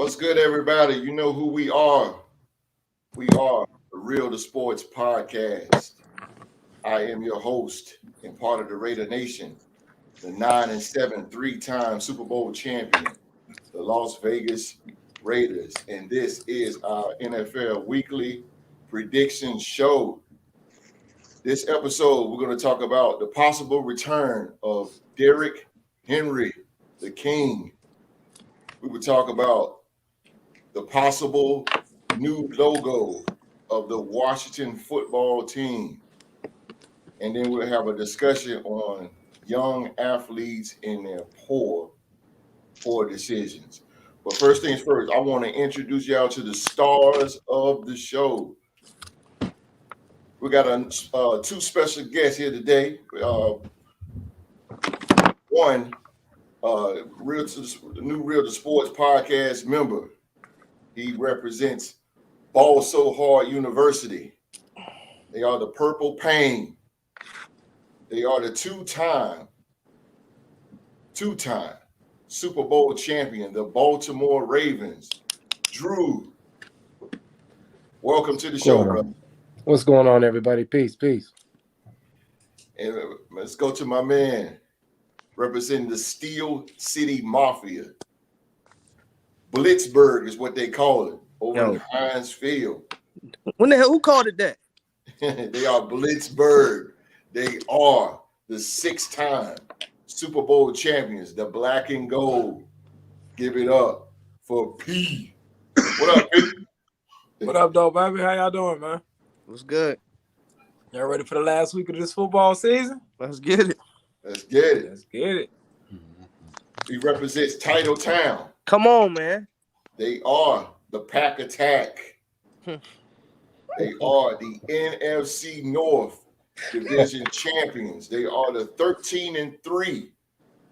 What's good, everybody? You know who we are. We are the Real to Sports podcast. I am your host and part of the Raider Nation, the 9-7 three-time Super Bowl champion, the Las Vegas Raiders. And this is our NFL Weekly Prediction Show. This episode, we're going to talk about the possible return of Derrick Henry, the King. We will talk about the possible new logo of the Washington football team. And then we'll have a discussion on young athletes and their poor decisions. But first things first, I want to introduce y'all to the stars of the show. We got two special guests here today. One, the new Real to Sports podcast member. He represents Ball So Hard University. They are the Purple Pain. They are the two-time Super Bowl champion, the Baltimore Ravens. Drew, welcome to the show, brother. What's going on, everybody? Peace. And let's go to my man, representing the Steel City Mafia. Blitzburg is what they call it over in Heinz Field. When the hell, who called it that? They are Blitzburg. They are the 6-time Super Bowl champions, the black and gold. Give it up for P. What up, P? What up, though, baby? How y'all doing, man? What's good? Y'all ready for the last week of this football season? Let's get it. Let's get it. Let's get it. He represents Title Town. Come on, man. They are the Pack Attack. They are the Nfc North Division champions. They are the 13-3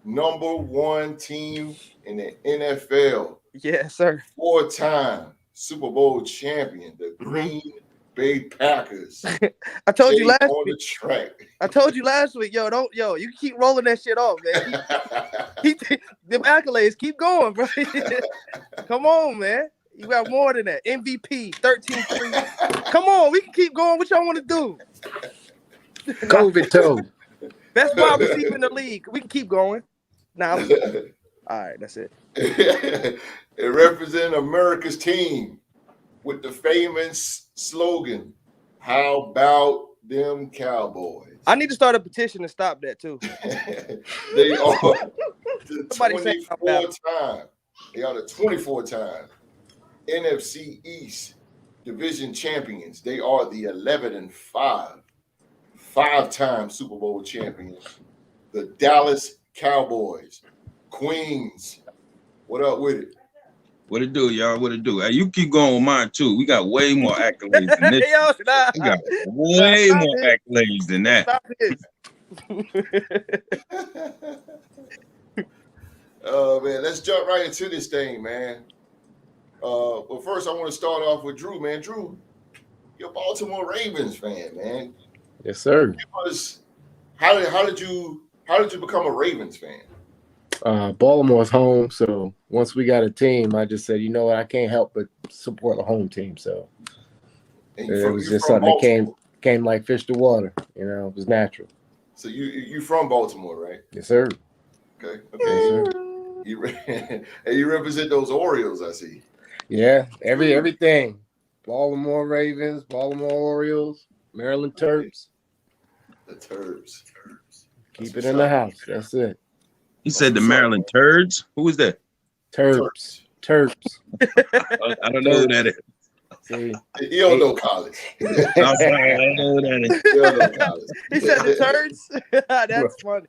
number one team in the NFL. Yes, sir. 4-time Super Bowl champion, the Green Bay Packers. I told you last on week. The track. I told you last week, you can keep rolling that shit off, man. Them accolades, keep going, bro. Come on, man. You got more than that. MVP, 13-3. Come on, we can keep going. What y'all want to do? COVID toe. Best wide receiver in the league. We can keep going. All right, that's it. It represents America's team with the famous slogan, "How about them Cowboys?" I need to start a petition to stop that too. They are the 24-time. They are the 24-time NFC East Division champions. They are the 11-5, 5-time Super Bowl champions. The Dallas Cowboys, Queens. What up with it? What it do, y'all? What it do? Hey, you keep going with mine, too. We got way more accolades than this. We got way more accolades than that. Oh, man, let's jump right into this thing, man. But first, I want to start off with Drew, man. Drew, you're a Baltimore Ravens fan, man. Yes, sir. How did you become a Ravens fan? Baltimore's home, so once we got a team, I just said, you know what, I can't help but support the home team. So it was just something that came like fish to water. You know, it was natural. So you from Baltimore, right? Yes, sir. Okay. Yes, sir. You represent those Orioles, I see. Yeah, everything. Baltimore Ravens, Baltimore Orioles, Maryland Terps. The Terps. Keep it in the house. That's it. He said the Maryland Turds. Who is that? Terps. I don't know who that is. See, you don't know college. I'm sorry, I don't know who that is. You don't know college. He said the Turds. That's funny.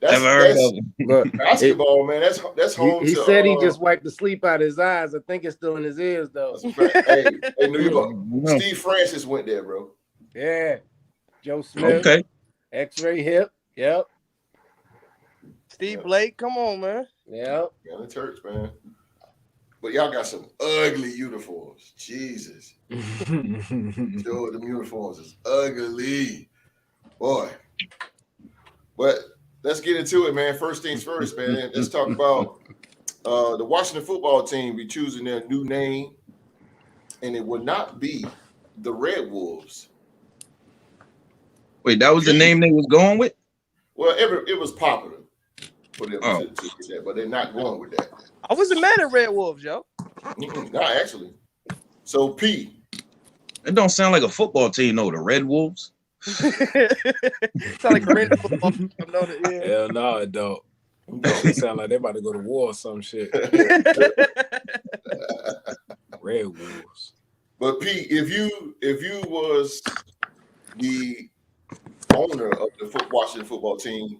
Never heard of him. Look, basketball, man. That's home. He said he just wiped the sleep out of his eyes. I think it's still in his ears, though. Hey, New York. Steve Francis went there, bro. Yeah. Joe Smith. Okay. X-ray hip. Yep. Steve Blake, come on, man. Yep. Yeah, the Turks, man. But y'all got some ugly uniforms. Jesus. Yo, them uniforms is ugly. Boy. But let's get into it, man. First things first, man. Let's talk about The Washington football team be choosing their new name, and it will not be the Red Wolves. Wait, that was the name they was going with? Well, it was popular for them to get that, but they're not going with that. I wasn't mad at Red Wolves, yo. Not actually. So P. It don't sound like a football team, though. The Red Wolves. Sound like a random football team. Hell no, it don't. It sound like they about to go to war or some shit. Red Wolves. But P, if you was the owner of the Washington football team,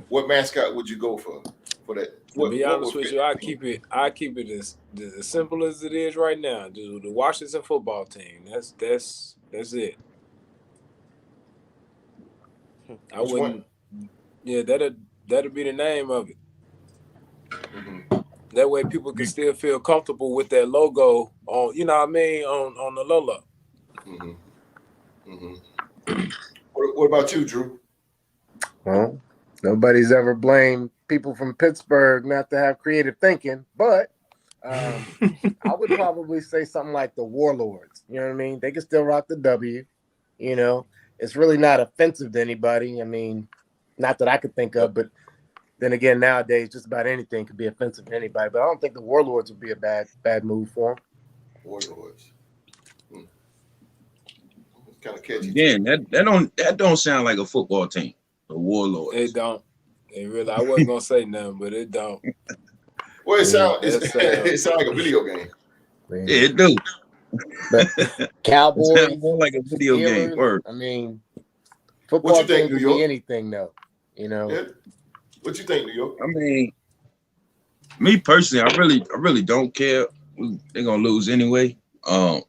what mascot would you go for that? To be honest with you, I keep it as simple as it is right now. Just the Washington football team. That's it. I wouldn't. Yeah, that'd be the name of it. Mm-hmm. That way, people can still feel comfortable with that logo on. You know what I mean? On the Lola. Mm-hmm. Mm-hmm. What about you, Drew? Well, nobody's ever blamed people from Pittsburgh not to have creative thinking, but I would probably say something like the Warlords. You know what I mean? They can still rock the W. You know, it's really not offensive to anybody. I mean, not that I could think of, but then again, nowadays, just about anything could be offensive to anybody. But I don't think the Warlords would be a bad move for them. Warlords. It's kind of catchy. Again, that don't sound like a football team. The Warlords. It don't. It really. I wasn't gonna say nothing, but it don't. Well, it sounds like a video game. Man. Yeah, it do. But Cowboys, it sounds more like a video game. Word. I mean, football team could be anything, though. You know. Yeah. What you think, New York? I mean, me personally, I really don't care. They're gonna lose anyway. I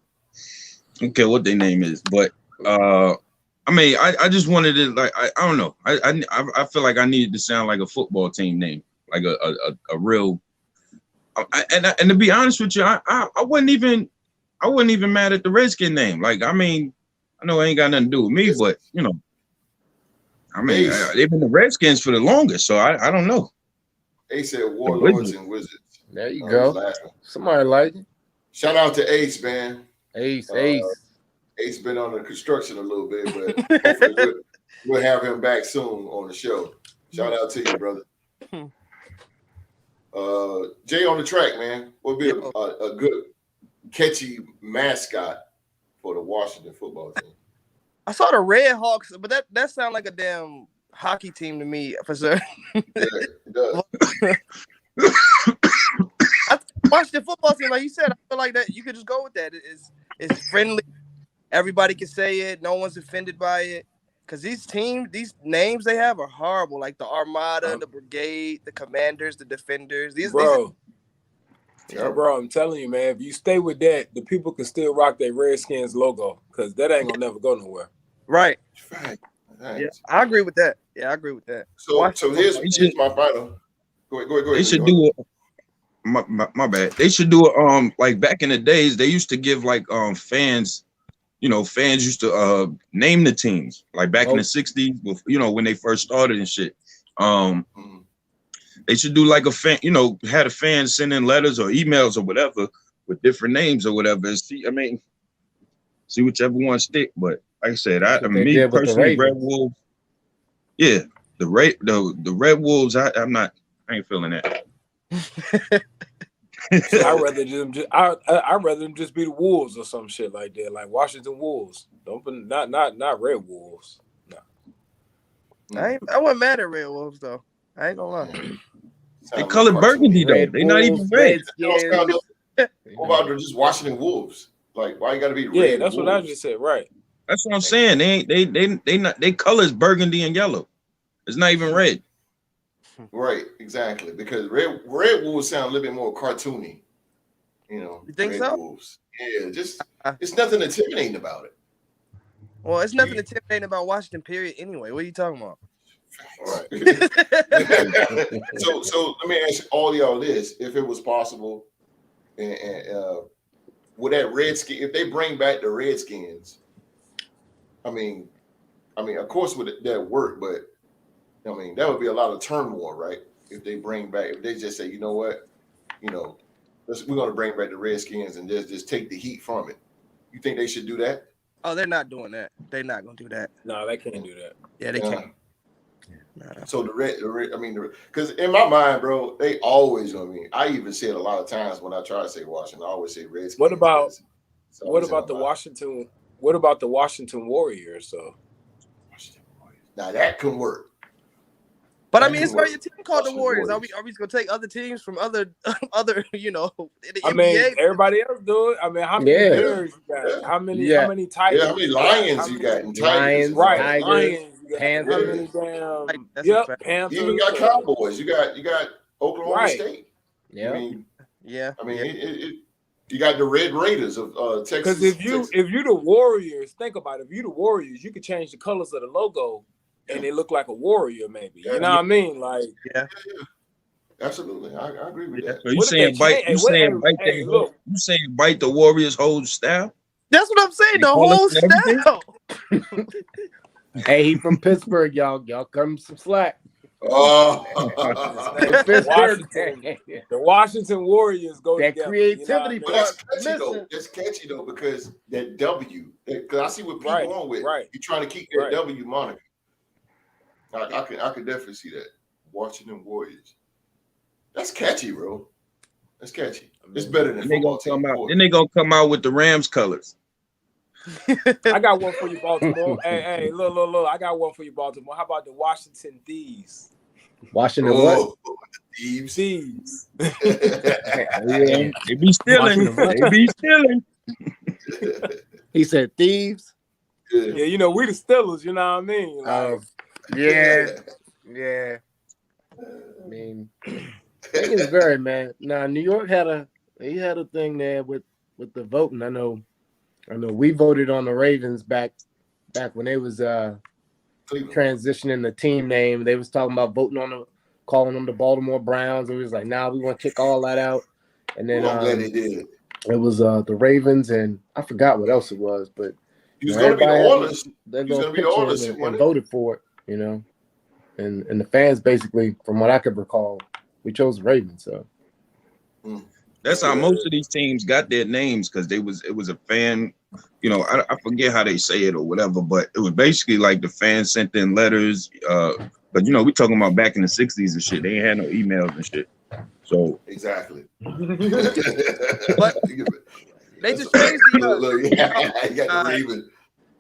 don't care what their name is, but I mean, I just wanted it like I don't know. I feel like I needed to sound like a football team name, like a real. And to be honest with you, I wasn't even mad at the Redskin name. Like, I mean, I know it ain't got nothing to do with me, but you know, I mean, they've been the Redskins for the longest, so I don't know. Ace said Warlords and Wizards. There you go. Somebody like it. Shout out to Ace, man. Ace. Ace been on the construction a little bit, but hopefully we'll have him back soon on the show. Shout out to you, brother. Jay on the track, man. What would be a good catchy mascot for the Washington football team? I saw the Red Hawks, but that sounds like a damn hockey team to me, for sure. Yeah, it does. Washington football team, like you said, I feel like that you could just go with that. It's friendly. Everybody can say it. No one's offended by it. Because these names they have are horrible. Like the Armada, the Brigade, the Commanders, the Defenders. Bro, I'm telling you, man, if you stay with that, the people can still rock their Redskins logo because that ain't gonna never go nowhere. Right. Right. Yeah, I agree with that. So here's my final. Go ahead. They should do it. My bad. They should do it. Like back in the days, they used to give like fans. You know, fans used to name the teams like back in the 60s, you know, when they first started and shit. They should do like a fan, you know, had a fan send in letters or emails or whatever with different names or whatever. And see whichever one stick. But like I said, me personally, Red Wolves. Yeah, the Red Wolves. I ain't feeling that. I'd rather them just be the Wolves or some shit like that, like Washington Wolves. Not Red Wolves. No. I wasn't mad at Red Wolves though. I ain't gonna lie. They colored burgundy though. They not even red. What about just Washington Wolves? Like, why you gotta be red? Yeah, that's Wolves? What I just said. Right. That's what I'm saying. They colors burgundy and yellow. It's not even red. Right, exactly. Because red wolves sound a little bit more cartoony. You know, you think red so? Wolves. Yeah, just it's nothing intimidating about it. Well, it's nothing intimidating about Washington, period. Anyway, what are you talking about? Right. So let me ask all y'all this: if it was possible, and would that Redskin, if they bring back the Redskins, I mean, of course would that work, but I mean, that would be a lot of turmoil, right? If they bring back, if they just say, you know what, we're going to bring back the Redskins and just take the heat from it. You think they should do that? Oh, they're not doing that. They're not going to do that. No, they can't do that. Yeah, they can't. Nah. So because in my mind, bro, they always gonna be. I even said a lot of times when I try to say Washington, I always say Redskins. What about the Washington? What about the Washington Warriors? So now that can work. But I mean, it's your team called the Warriors. Are we gonna take other teams from other the NBA? Everybody else do it. I mean, how many Bears you got? How many Titans? Yeah, how many Lions you got? And Lions, right? Tigers, Lions, Panthers. Panthers. You even got Cowboys. You got Oklahoma State. Yeah. I mean, you got the Red Raiders of Texas. Because if you the Warriors, think about it. If you the Warriors, you could change the colors of the logo. And they look like a warrior, maybe. You know what I mean? Like, yeah. Absolutely, I agree with that. So you saying bite the Warriors' whole style? That's what I'm saying. The whole style. Hey, he from Pittsburgh, y'all. Y'all come some slack. Oh, the Washington Warriors go that together, creativity. But that's catchy though. That's catchy though because that W. Because I see what people going with. Right. You're trying to keep that W moniker. I could definitely see that. Washington Warriors. That's catchy, bro. That's catchy. It's better than football team. Then they gonna come out with the Rams colors. I got one for you, Baltimore. Hey, look. I got one for you, Baltimore. How about the Washington Thieves? Washington what? Thieves. They be stealing. They be stealing. He said thieves. Yeah, we the Steelers. You know what I mean? Like, yeah. I mean, it's very man. Now New York had a thing there with the voting. I know we voted on the Ravens back when they was transitioning the team name. They was talking about calling them the Baltimore Browns. It was like, we want to kick all that out. And then I'm glad they did. It was the Ravens and I forgot what else it was, but he was going to be the Oilers. They're going to be the Oilers and voted for it, and the fans basically, from what I could recall, we chose the Ravens. So that's how most of these teams got their names because it was a fan. I forget how they say it or whatever, but it was basically like the fans sent in letters. But we talking about back in the 60s and shit. They ain't had no emails and shit. So exactly. But they just changed the look, you got the Ravens.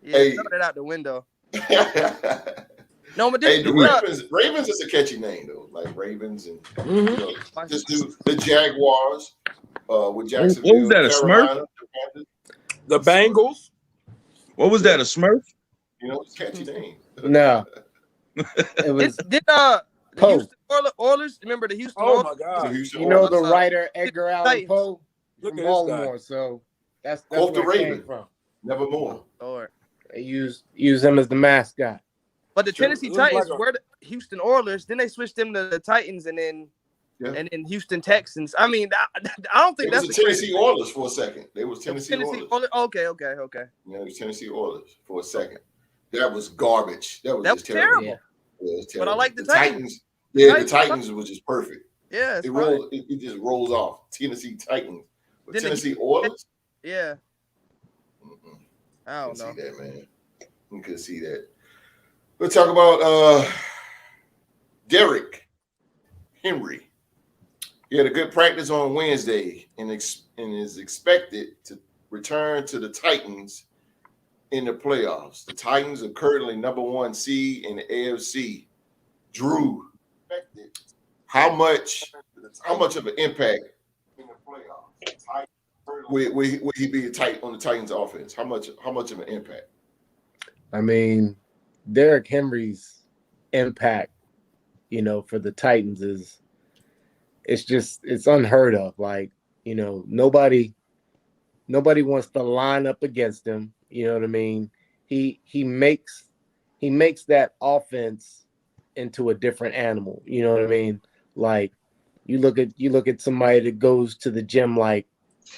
Hey, throw that out the window. No, but the Ravens is a catchy name though, like Ravens and just do the Jaguars with Jacksonville. What was that? A Smurf? The Bengals. What was that? A Smurf? It's a catchy name. No, it was. The Houston Oilers. Remember the Houston? Oh my God! The writer Edgar Allan Poe from Baltimore. So that's quote where the it Raven came from. Nevermore. Lord. They use him as the mascot. But the Tennessee Titans were the Houston Oilers. Then they switched them to the Titans, and then Houston Texans. I mean, I don't think that's the Tennessee Oilers for a second. They was Tennessee Oilers. Okay. Yeah, it was Tennessee Oilers for a second. That was garbage. That was just terrible. Yeah, it was terrible. But I like the Titans. Yeah, the Titans was just perfect. Yeah, it just rolls off. Tennessee Titans. But Tennessee Oilers? Yeah. I don't know. See that, man. You could see that. We'll talk about Derrick Henry. He had a good practice on Wednesday and is expected to return to the Titans in the playoffs. The Titans are currently number 1 seed in the AFC. Drew, how much of an impact in the playoffs will he be tight on the Titans offense? How much of an impact? I mean, Derrick Henry's impact, for the Titans it's unheard of. Like, nobody wants to line up against him. You know what I mean? He makes that offense into a different animal. You know what I mean? Like, you look at somebody that goes to the gym like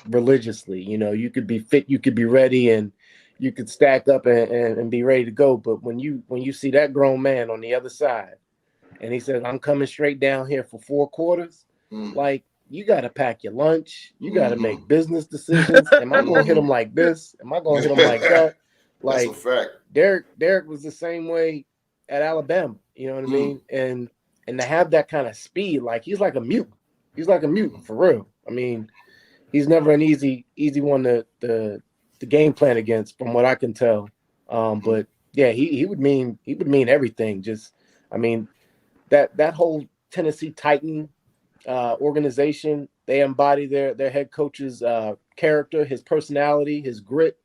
religiously. You could be fit, you could be ready, and you could stack up and be ready to go. But when you see that grown man on the other side, and he says, "I'm coming straight down here for 4 quarters," like you got to pack your lunch. You got to make business decisions. Am I going to hit him like this? Am I going to hit him like that? Like, that's a fact. Derrick was the same way at Alabama. You know what I mean? And to have that kind of speed, like he's like a mutant. He's like a mutant for real. I mean, he's never an easy one to game plan against, from what I can tell. But yeah, he would mean everything. Just, I mean, that whole Tennessee Titan organization, they embody their head coach's character, his personality, his grit,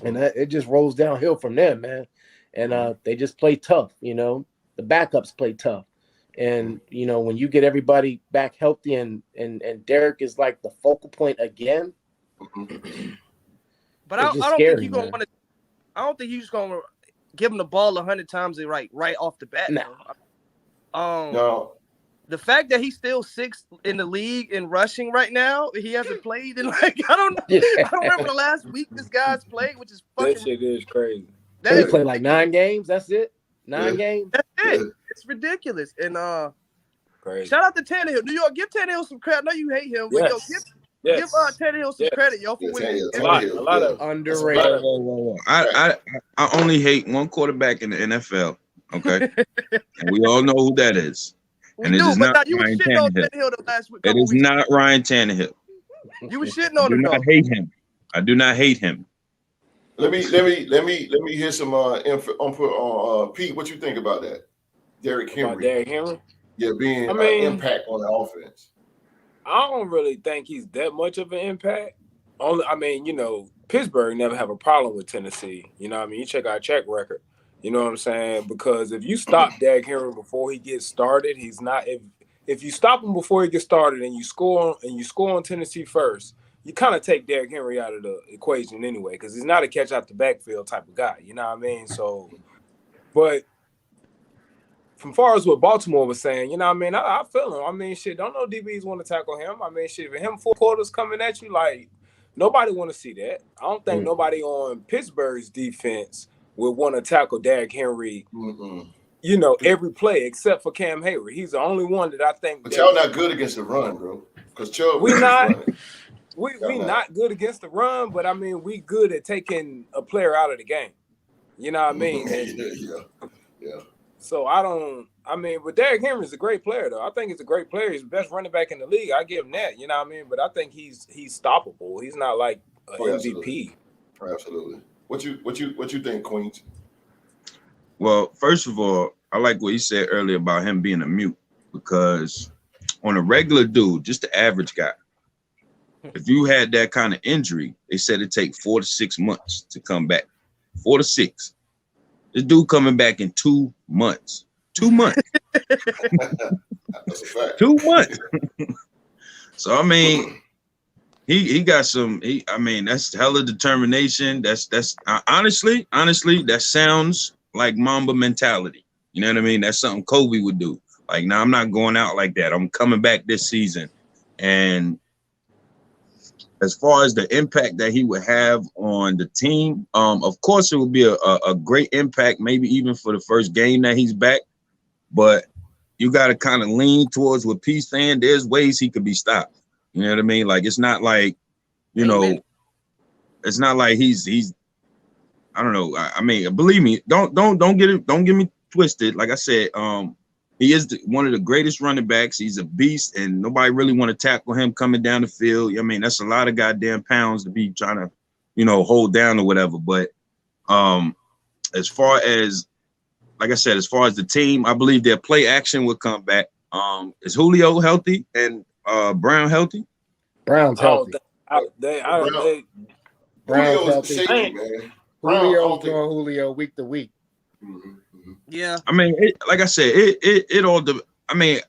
and it just rolls downhill from them, man. And they just play tough. You know, the backups play tough. And, you know, when you get everybody back healthy and Derrick is like the focal point again. But I don't think you're gonna want to. I don't think you're just gonna give him the ball 100 times right off the bat. Nah. No. The fact that he's still 6th in the league in rushing right now, he hasn't played in I don't know. Yeah. I don't remember the last week this guy's played, which is fucking. That shit is crazy. He played like 9 games. That's it. 9 games. That's it. It's ridiculous. And Crazy. shout out to Tannehill. New York, give Tannehill some credit. I know you hate him, but give Tannehill some credit, yo, for winning. A lot of underrated. I only hate one quarterback in the NFL. Okay, and we all know who that is. And it is not Ryan Tannehill. It is not Ryan Tannehill. You were shitting on him. I do not hate him. I do not hate him. Let me hear some input on Pete. What you think about that? Derrick Henry. Derrick Henry? Yeah, being impact on the offense. I don't really think he's that much of an impact. You know, Pittsburgh never have a problem with Tennessee. You know what I mean? You check our track record. You know what I'm saying? Because if you stop Derrick Henry before he gets started, he's not. If you stop him before he gets started and you score on Tennessee first, you kind of take Derrick Henry out of the equation anyway, because he's not a catch out the backfield type of guy. You know what I mean? So, but from far as what Baltimore was saying, you know what I mean? I feel him. I mean, shit, don't no DBs want to tackle him. I mean, shit, if him 4 quarters coming at you, like, nobody want to see that. I don't think nobody on Pittsburgh's defense would want to tackle Derrick Henry, you know, every play except for Cam Hayward. He's the only one that I think. But y'all not good against the run, bro. Because Chubb, we not good against the run, but I mean, we good at taking a player out of the game. You know what I mean? Yeah. So but Derrick Henry's a great player, though. I think he's a great player. He's the best running back in the league. I give him that. You know what I mean? But I think he's stoppable. He's not like an MVP. Absolutely. What you think, Queens? Well, first of all, I like what you said earlier about him being a mute, because on a regular dude, just the average guy, if you had that kind of injury, they said it'd take 4 to 6 months to come back. 4 to 6. This dude coming back in 2 months. 2 months. That's a fact. 2 months. So I mean, he got some. That's hella determination. That's honestly, that sounds like Mamba mentality. You know what I mean? That's something Kobe would do. Like, now I'm not going out like that. I'm coming back this season. And as far as the impact that he would have on the team, of course it would be a great impact, maybe even for the first game that he's back. But you got to kind of lean towards what P's saying. There's ways he could be stopped. You know what I mean? Like, it's not like, you know, it's not like he's I don't know. I mean, believe me, don't get me twisted. Like I said, he is one of the greatest running backs. He's a beast, and nobody really want to tackle him coming down the field. I mean, that's a lot of goddamn pounds to be trying to, you know, hold down or whatever. But as far as, like I said, as far as the team, I believe their play action will come back. Is Julio healthy and Brown healthy? Brown's healthy. Brown's healthy. Shaky, man. Julio's doing Julio week to week. Yeah. I mean, like I said, it all. I mean,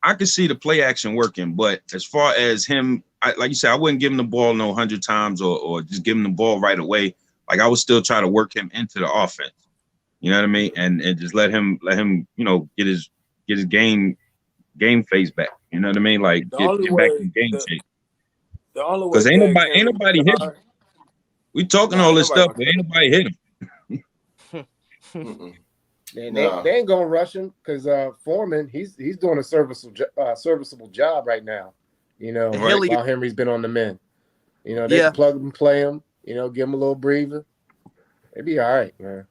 I could see the play action working, but as far as him, like you said, I wouldn't give him the ball 100 times or just give him the ball right away. Like, I would still try to work him into the offense. You know what I mean? And just let him, you know, get his game phase back. You know what I mean? Like, get back in game shape. The only way, because ain't nobody hit him. We talking all this stuff, but ain't nobody hit him. They ain't gonna rush him because Foreman, he's doing a serviceable job right now. You know, Right. while Henry's been on the mend. You know, they can plug him and play him. You know, give him a little breather. They'd be all right, man.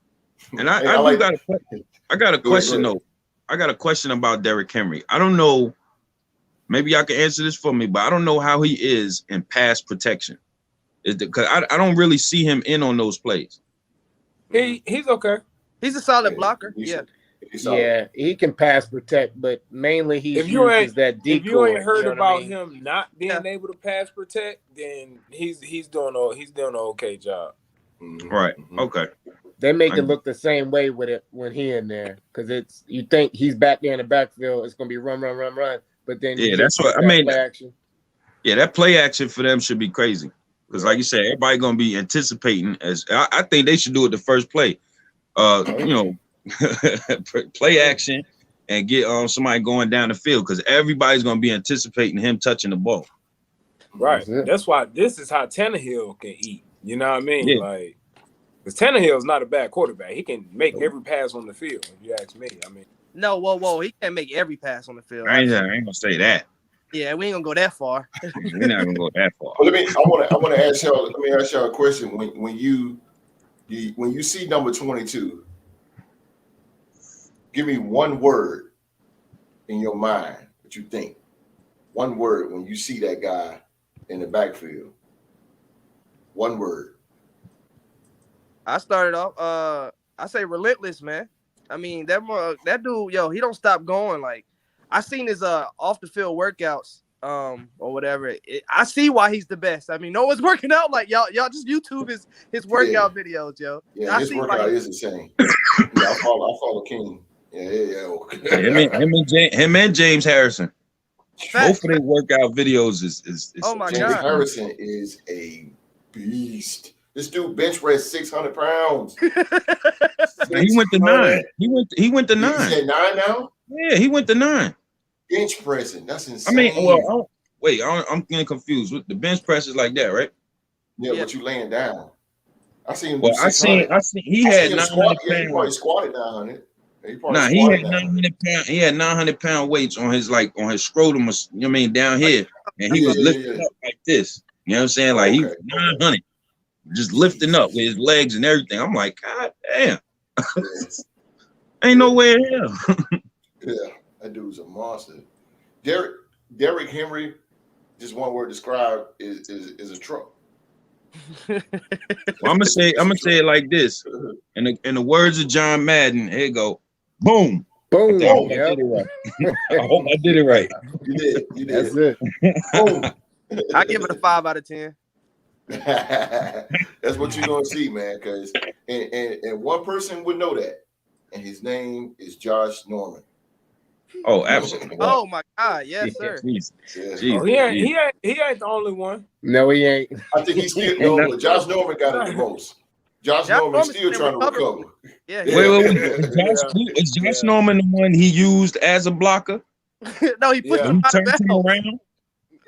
And I got a question. I got a question though. I got a question about Derrick Henry. I don't know. Maybe y'all can answer this for me, but I don't know how he is in pass protection. Because I don't really see him in on those plays. He's okay. He's a solid blocker. Yeah, he can pass protect, but mainly he uses that decoy. If you ain't heard about him not being able to pass protect, then he's doing an okay job. Right. Okay. They make it look the same way with it when he in there, because you think he's back there in the backfield, it's gonna be run, but then that's what I mean. Play action. Yeah, that play action for them should be crazy, because like you said, everybody gonna be anticipating. I think they should do it the first play. You know, play action and get somebody going down the field, because everybody's gonna be anticipating him touching the ball. Right. That's why this is how Tannehill can eat. You know what I mean? Yeah. Like, because Tannehill's not a bad quarterback. He can make every pass on the field, if you ask me. I mean, no, whoa. He can't make every pass on the field. I ain't gonna say that. Yeah, we ain't gonna go that far. We're not gonna go that far. Well, I want to ask y'all. Let me ask y'all a question. When you see number 22, give me one word in your mind that you think. One word when you see that guy in the backfield. One word. I started off. I say relentless, man. I mean that dude, he don't stop going. Like, I seen his off the field workouts, or whatever. I see why he's the best. I mean, no one's working out like y'all. Y'all just YouTube his workout videos, yo. Yeah, his workout is insane. I follow King. Yeah. Him and James Harrison. Both of their workout videos is oh my James God. Harrison is a beast. This dude bench press 600 pounds. He went to 9. He went to 9. He's at 9 now? Yeah, he went to 9. Bench pressing. That's insane. I mean, I'm getting confused. With the bench press is like that, right? Yeah, but you laying down. I seen him. Well, I seen he had 900 pounds. Yeah, he probably squatted 900. He had 900 pounds. He had 900-pound weights on his scrotum. You know what I mean, down here, and he was lifting up like this. You know what I'm saying? Like he was 900, just lifting up with his legs and everything. I'm like, God damn, ain't no way in hell. Yeah, that dude's a monster. Derrick Henry, just one word described is a truck. Well, I'm gonna say it like this. In the words of John Madden, here you go. Boom. Boom. I hope I did it right. You did. That's it. Boom. I give it a 5 out of 10. That's what you're gonna see, man. Because and one person would know that, and his name is Josh Norman. Oh, absolutely. Oh my God, yes, sir. Jesus. he ain't the only one. No, he ain't. I think he's still but Josh Norman got it the most. Josh Norman's still trying to recover. Yeah. Wait. Is Josh Norman the one he used as a blocker? No, he pushed him He turned him around.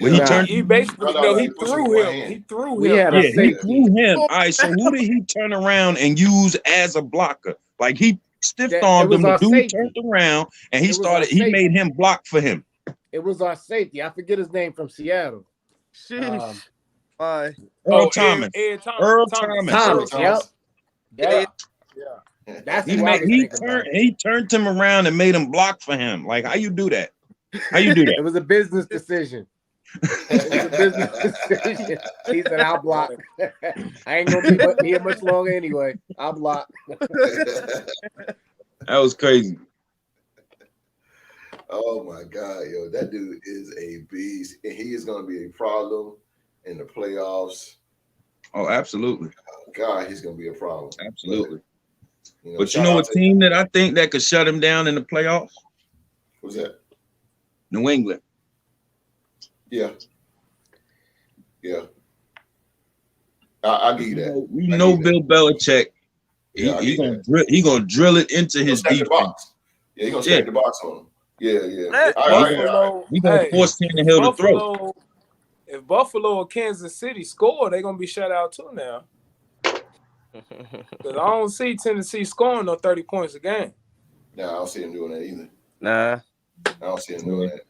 When He basically he threw him. He threw him. He threw him. All right, so who did he turn around and use as a blocker? Like he stiff-armed him. The dude turned around and he made him block for him. It was our safety. I forget his name from Seattle. Earl Thomas. Earl Thomas. Yep. That's he turned him around and made him block for him. Like, how you do that? It was a business decision. He said, "I'll block. I ain't gonna be here much longer anyway. I'll block." That was crazy. Oh my God, yo, that dude is a beast, and he is going to be a problem in the playoffs. Oh, absolutely. Oh, God, he's going to be a problem. Absolutely. But you know a team that I think that could shut him down in the playoffs? Who's that? New England. Yeah. I'll give you that. You know Bill Belichick. He gonna drill it into his defense. Box. Yeah, he's gonna stack the box on him. Yeah. We gonna force Tannehill to throw. If Buffalo or Kansas City score, they're gonna be shut out too now. Because I don't see Tennessee scoring no 30 points a game. No, I don't see him doing that either. Nah. I don't see him doing that.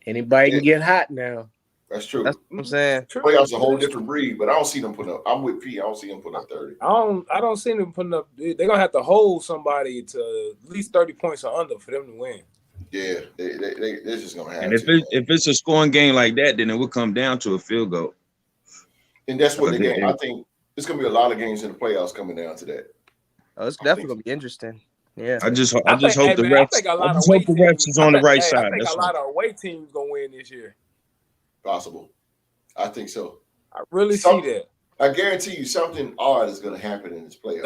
Anybody can get hot now. That's true. That's what I'm saying. True. Playoffs a whole different breed, but I don't see them putting up. I'm with P. I don't see them putting up 30. I don't see them putting up. They're gonna have to hold somebody to at least 30 points or under for them to win. Yeah, they're just gonna have. And if it's a scoring game like that, then it will come down to a field goal. And that's what the game. I think there's gonna be a lot of games in the playoffs coming down to that. Oh, it's definitely gonna be interesting. Yeah. I just hope I the think a lot of refs is on the right side. I think That's a lot of away teams gonna win this year. Possible. I think so. I really see that. I guarantee you something odd is gonna happen in this playoff.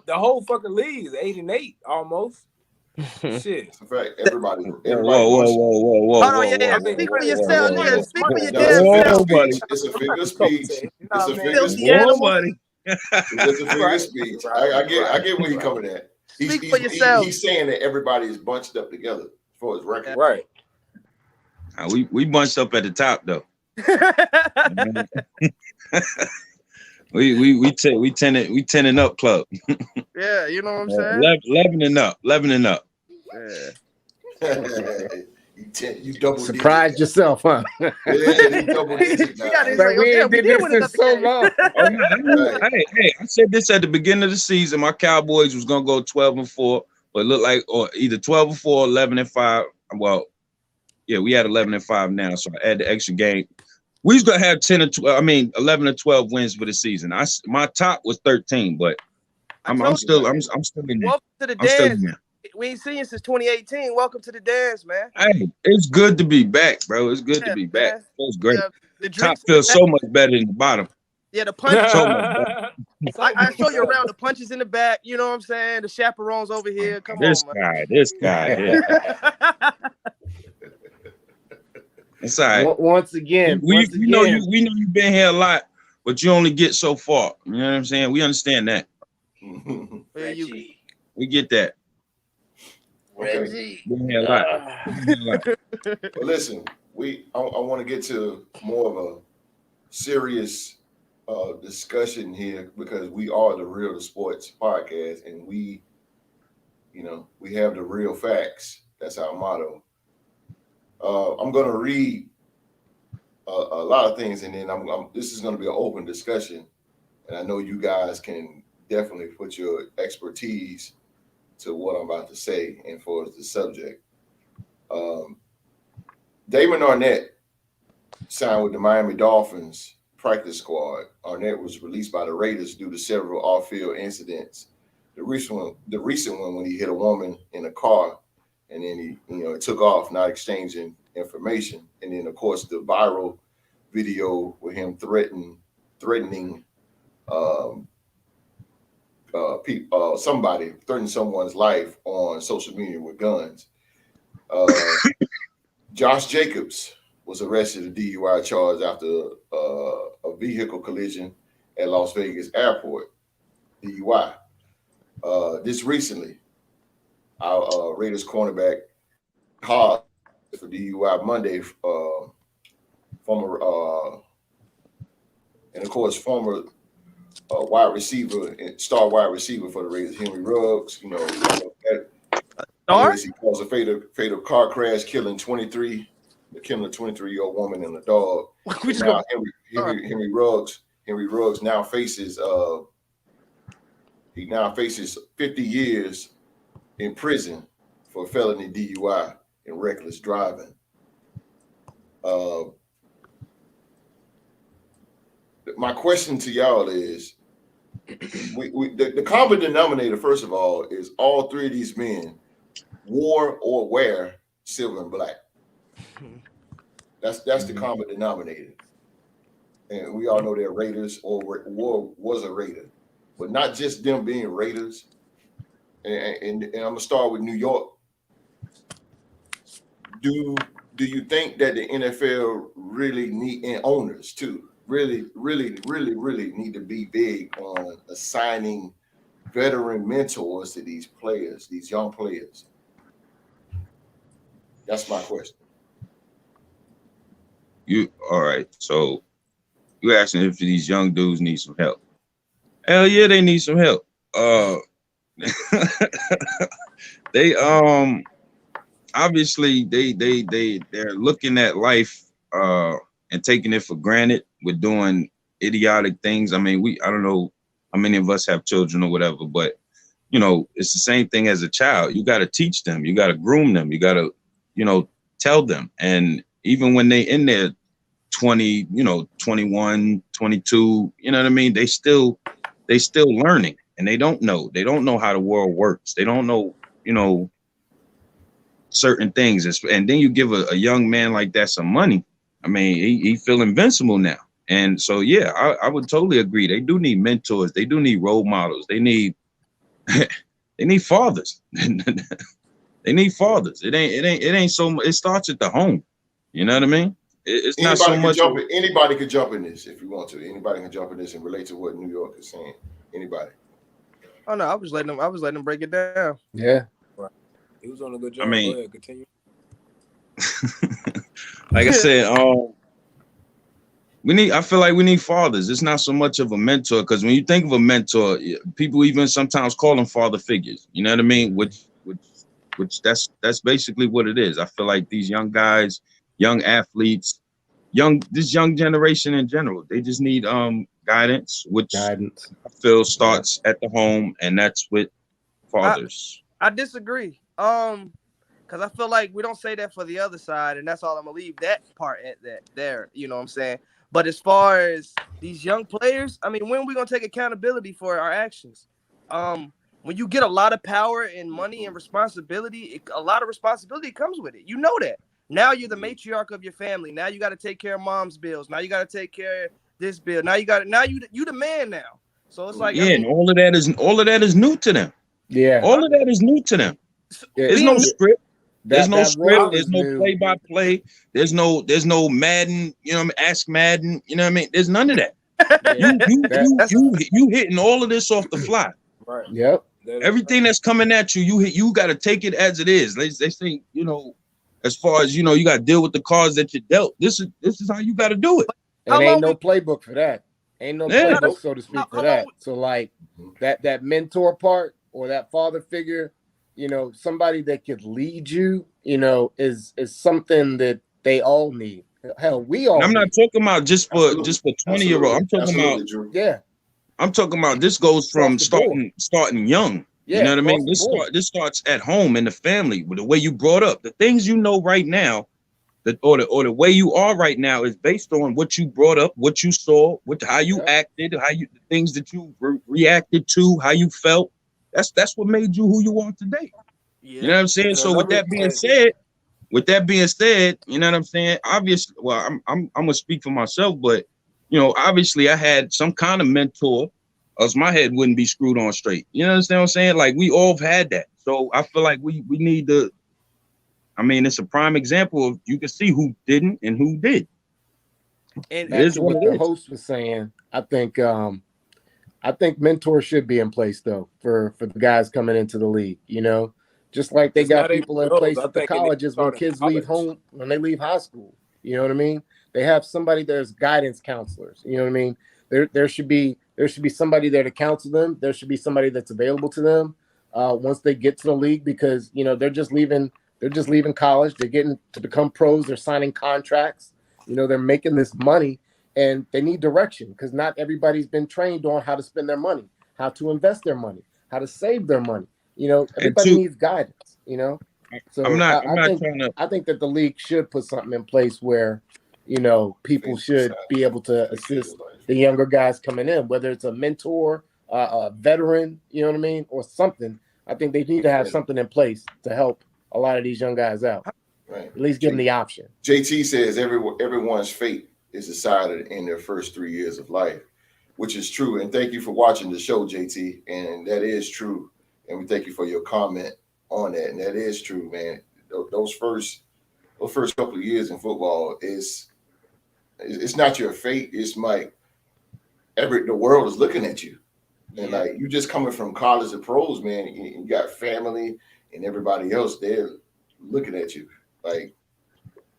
The whole fucking league is 8-8 almost. Shit. In fact, everybody. Whoa. Hold on, yeah. Speak for yourself, nigga. Speak for your damn self. It's a figure of speech. It's a figure of speech. It's a figure of speech. I get where he's coming at. Speak for yourself. He's saying that everybody is bunched up together for his record. Right. We bunched up at the top though. we 10 up club. Yeah, you know what I'm saying? 11 and up. Yeah. You double surprised yourself, huh? Yeah, you double digit now. But we ain't did this in so long. Hey, I said this at the beginning of the season. My Cowboys was gonna go 12-4, but it looked like or either 12-4, 11-5. Well, yeah, we had 11-5 now, so I add the extra game. We was gonna have 11 or 12 wins for the season. My top was 13, but I'm still in there. Welcome to the dance. We ain't seen you since 2018. Welcome to the dance, man. Hey, it's good to be back, bro. It's good to be back. It feels great. Yeah, the top feels so much better than the bottom. Yeah, the punches. So much I show you around the punches in the back. You know what I'm saying? The chaperones over here. Come on, man. This guy. Yeah. It's all right. Once again, we know you've been here a lot, but you only get so far. You know what I'm saying? We understand that. We get that. Okay. Been here a lot. Well, listen, I want to get to more of a serious discussion here because we are the Real to Sports podcast, and we have the real facts. That's our motto. I'm going to read a lot of things, and then this is going to be an open discussion, and I know you guys can definitely put your expertise to what I'm about to say and for the subject. Damon Arnett signed with the Miami Dolphins practice squad. Arnett was released by the Raiders due to several off-field incidents. The recent one when he hit a woman in a car, and then he took off, not exchanging information. And then, of course, the viral video with him threatening somebody, threatening someone's life on social media with guns. Josh Jacobs was arrested in a DUI charge after a vehicle collision at Las Vegas airport. DUI. This recently, our Raiders cornerback Cobb for DUI Monday, former wide receiver and star wide receiver for the Raiders, Henry Ruggs. He caused a fatal car crash, killing a 23-year-old woman and a dog. Now Henry Ruggs now faces 50 years in prison for felony DUI and reckless driving. My question to y'all is, the common denominator, first of all, is all three of these men wore or wear silver and black. That's the common denominator. And we all know they're Raiders or was a Raider. But not just them being Raiders. And I'm going to start with New York. Do you think that the NFL really need, and owners too, really need to be big on assigning veteran mentors to these players, these young players? That's my question. All right. So you're asking if these young dudes need some help. Hell yeah, they need some help. They obviously they're looking at life and taking it for granted. We're doing idiotic things. I mean, I don't know how many of us have children or whatever, but you know, it's the same thing as a child. You got to teach them, you got to groom them, you got to, you know, tell them. And even when they in their 20, you know, 21, 22, you know what I mean? They still learning, and they don't know how the world works. They don't know, you know, certain things. And then you give a young man like that some money. I mean, he feel invincible now. And so, yeah, I would totally agree. They do need mentors. They do need role models. They need fathers. They need fathers. It ain't so much. It starts at the home. You know what I mean? It's not so much. Anybody could jump in this if you want to. Anybody can jump in this and relate to what New York is saying. Anybody? Oh no, I was letting them break it down. Yeah. Right. He was on a good job. I mean, go ahead, continue. Like I said, I feel like we need fathers. It's not so much of a mentor, because when you think of a mentor, people even sometimes call them father figures. You know what I mean? Which that's basically what it is. I feel like these young guys, young athletes, this young generation in general, they just need guidance, which I feel starts at the home, and that's with fathers. I disagree. Because I feel like we don't say that for the other side, and that's all I'm gonna leave that part at that there. You know what I'm saying? But as far as these young players, I mean, when are we gonna take accountability for our actions? When you get a lot of power and money and responsibility, a lot of responsibility comes with it. You know that. Now you're the matriarch of your family. Now you got to take care of mom's bills. Now you got to take care of this bill. Now you the man now. So it's like, yeah, and all of that is new to them. Yeah, all of that is new to them. There's no script. There's no script. There's no play-by-play. There's no Madden. You know what I mean? Ask Madden. You know what I mean? There's none of that. You hitting all of this off the fly. Right. Yep. Everything that's coming at you got to take it as it is. They think, you know, as far as, you know, you got to deal with the cards that you dealt. This is how you got to do it. And ain't no playbook for that. Ain't no playbook, so to speak, for that. So like that mentor part or that father figure, you know, somebody that could lead you, you know, is something that they all need. Hell, we all. And I'm not talking about just for 20-year-old. I'm talking about I'm talking about this goes from starting young. Yeah, you know what I mean? This starts at home in the family, with the way you brought up. The things you know right now, or the way you are right now is based on what you brought up, what you saw, how you acted, the things that you reacted to, how you felt. That's what made you who you are today. Yeah. You know what I'm saying? So with that being said, you know what I'm saying? Obviously, well, I'm gonna speak for myself, but you know, obviously I had some kind of mentor, else my head wouldn't be screwed on straight. You understand what I'm saying? Like, we all have had that. So I feel like we need to, I mean, it's a prime example of, you can see who didn't and who did. And that's what the host was saying. I think mentors should be in place though for the guys coming into the league, you know, just like they got people in place at the colleges when kids leave home, when they leave high school. You know what I mean? They have somebody there's guidance counselors. You know what I mean? There should be somebody there to counsel them. There should be somebody that's available to them once they get to the league, because you know they're just leaving college. They're getting to become pros. They're signing contracts. You know, they're making this money, and they need direction, because not everybody's been trained on how to spend their money, how to invest their money, how to save their money. You know, everybody needs guidance. You know, so I think that the league should put something in place where, you know, people should be able to assist the younger guys coming in, whether it's a mentor, a veteran, you know what I mean, or something. I think they need to have something in place to help a lot of these young guys out. Right. At least give them the option. JT says everyone's fate is decided in their first 3 years of life, which is true. And thank you for watching the show, JT. And that is true. And we thank you for your comment on that. And that is true, man. Those first couple of years in football it's not your fate. It's like the world is looking at you. And like, you just coming from college to pros, man. You got family and everybody else there looking at you. Like,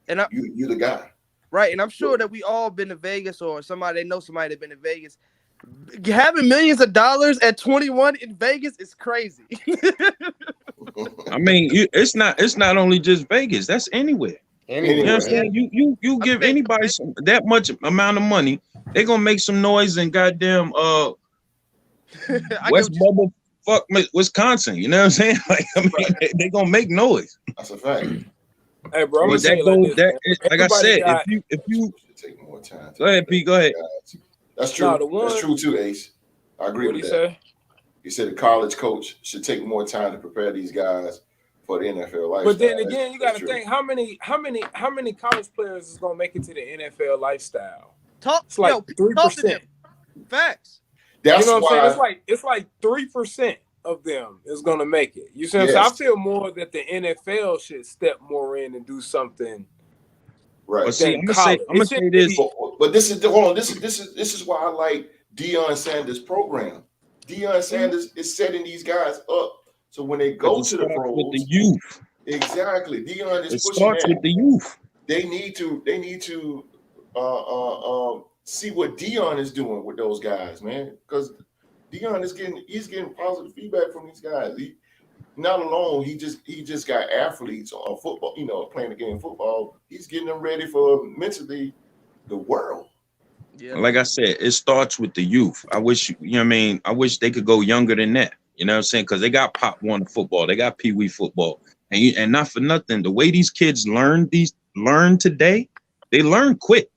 and you're the guy. Right. And I'm sure that we all been to Vegas, or somebody they know somebody that been to Vegas. Having millions of dollars at 21 in Vegas is crazy. I mean, it's not only just Vegas. That's anywhere. Anyway. You know what I'm saying? You give anybody that much amount of money, they're gonna make some noise in goddamn West Bubble, fuck Wisconsin. You know what I'm saying? Like, I mean, they gonna make noise. That's a fact. Hey, bro, I'm But gonna say like this, like I said, if you take more time. Go ahead, Pete. Go ahead. That's true. That's true too, Ace. I agree with that. Say? He said a college coach should take more time to prepare these guys for the NFL lifestyle. But then again, you got to think how many college players is gonna make it to the NFL lifestyle? It's like 3%. Facts. That's you know what I'm saying? It's like 3% of them is gonna make it. You see what I'm saying? I feel more that the NFL should step more in and do something. Right. But see, I'm gonna say this. But this is hold on. This is why I like Deion Sanders' program. Deion Sanders is setting these guys up so when they go to the pros with the youth. Exactly. Deion is pushing starts with the youth. They need to see what Deion is doing with those guys, man. Because Deion is getting positive feedback from these guys. Not alone, he just got athletes on football, playing the game of football. He's getting them ready for mentally the world. Yeah. Like I said, it starts with the youth. I wish, I wish they could go younger than that. You know what I'm saying? Because they got Pop One football, they got Pee Wee football, and not for nothing, the way these kids learn today, they learn quick.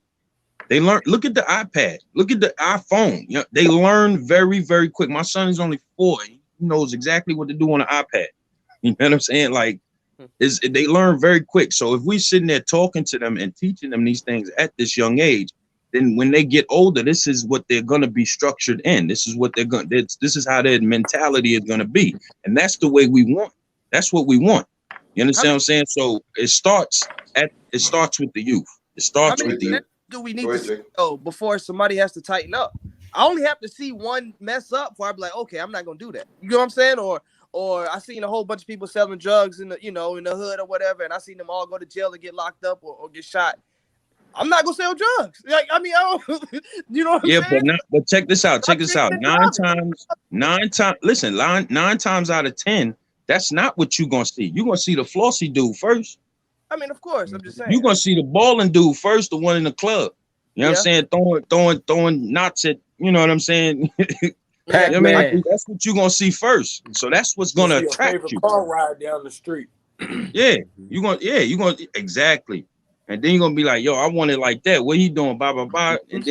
They learn. Look at the iPad. Look at the iPhone. They learn very, very quick. My son is only 4. He knows exactly what to do on an iPad. You know what I'm saying? Like, they learn very quick. So if we sitting there talking to them and teaching them these things at this young age, then when they get older, this is what they're going to be structured in. This is what this is how their mentality is going to be. And that's the way we want. That's what we want. You understand what I'm saying? So it starts with the youth. It starts with the youth. Do we need to see before somebody has to tighten up? I only have to see one mess up before I be like, okay, I'm not gonna do that. You know what I'm saying? Or I seen a whole bunch of people selling drugs in the in the hood or whatever, and I seen them all go to jail and get locked up or get shot. I'm not gonna sell drugs. Like, I mean, I don't, you know what I'm saying? But check this out. Check this out. 9 times out of 10, that's not what you're gonna see. You're gonna see the flossy dude first. I mean, of course, I'm just saying. You're gonna see the balling dude first, the one in the club. You know what I'm saying? Throwing knots at, you know what I'm saying? That's what you're gonna see first. So that's what's gonna attract you. Car ride down the street. You're gonna exactly. And then you're gonna be like, yo, I want it like that. What he doing? Blah blah blah. And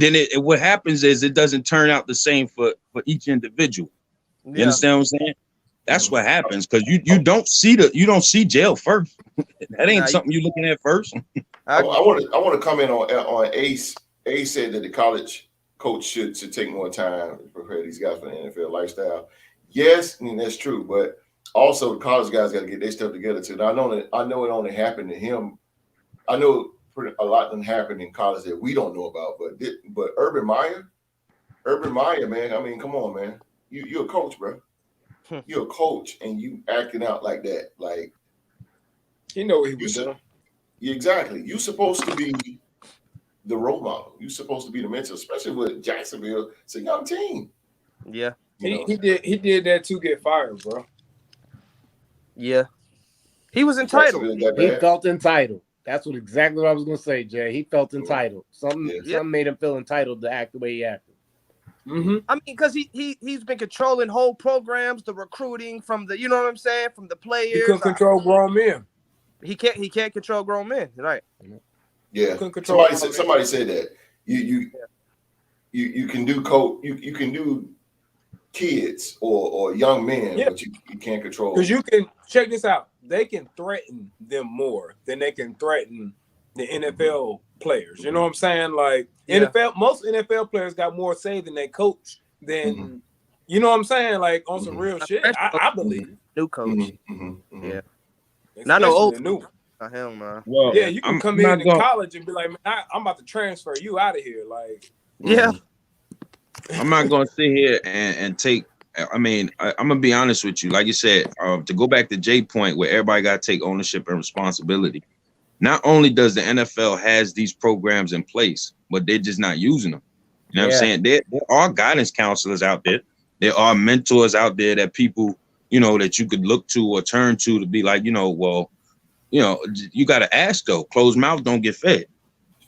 then what happens is it doesn't turn out the same for each individual. You understand what I'm saying? That's what happens because you don't see jail first. That ain't something you're looking at first. I want to comment on Ace. Ace said that the college coach should take more time to prepare these guys for the NFL lifestyle. Yes, I mean that's true, but also the college guys got to get their stuff together too. Now, I know it only happened to him. I know a lot didn't happen in college that we don't know about, but Urban Meyer, man. I mean, come on, man. You're a coach, bro. You're a coach, and you acting out like that, like you know what he was doing. Exactly. You're supposed to be the role model. You're supposed to be the mentor, especially with Jacksonville. It's a young team. Yeah, he did that to get fired, bro. Yeah, he was entitled. He felt entitled. That's exactly what I was gonna say, Jay. He felt entitled. Something made him feel entitled to act the way he acted. Mm-hmm. I mean, because he's been controlling whole programs, the recruiting from the, you know what I'm saying, from the players. He couldn't control grown men. He can't control grown men, right? Yeah. Somebody said that you can do you can do kids or young men, but you can't control. Because you can check this out. They can threaten them more than they can threaten the NFL players. You know what I'm saying? Like most NFL players got more say than they coach than you know what I'm saying? Like on some real shit. I believe. New coach. Yeah. Not no old new. Hell no. Well, yeah, you can come in college and be like, man, I'm about to transfer you out of here. Like, I'm not gonna sit here and take. I mean, I'm gonna be honest with you. Like you said, to go back to Jay's point, where everybody got to take ownership and responsibility. Not only does the NFL has these programs in place, but they're just not using them. You know what I'm saying? There are guidance counselors out there. There are mentors out there that people, that you could look to or turn to be like, well, you got to ask though. Closed mouth don't get fed.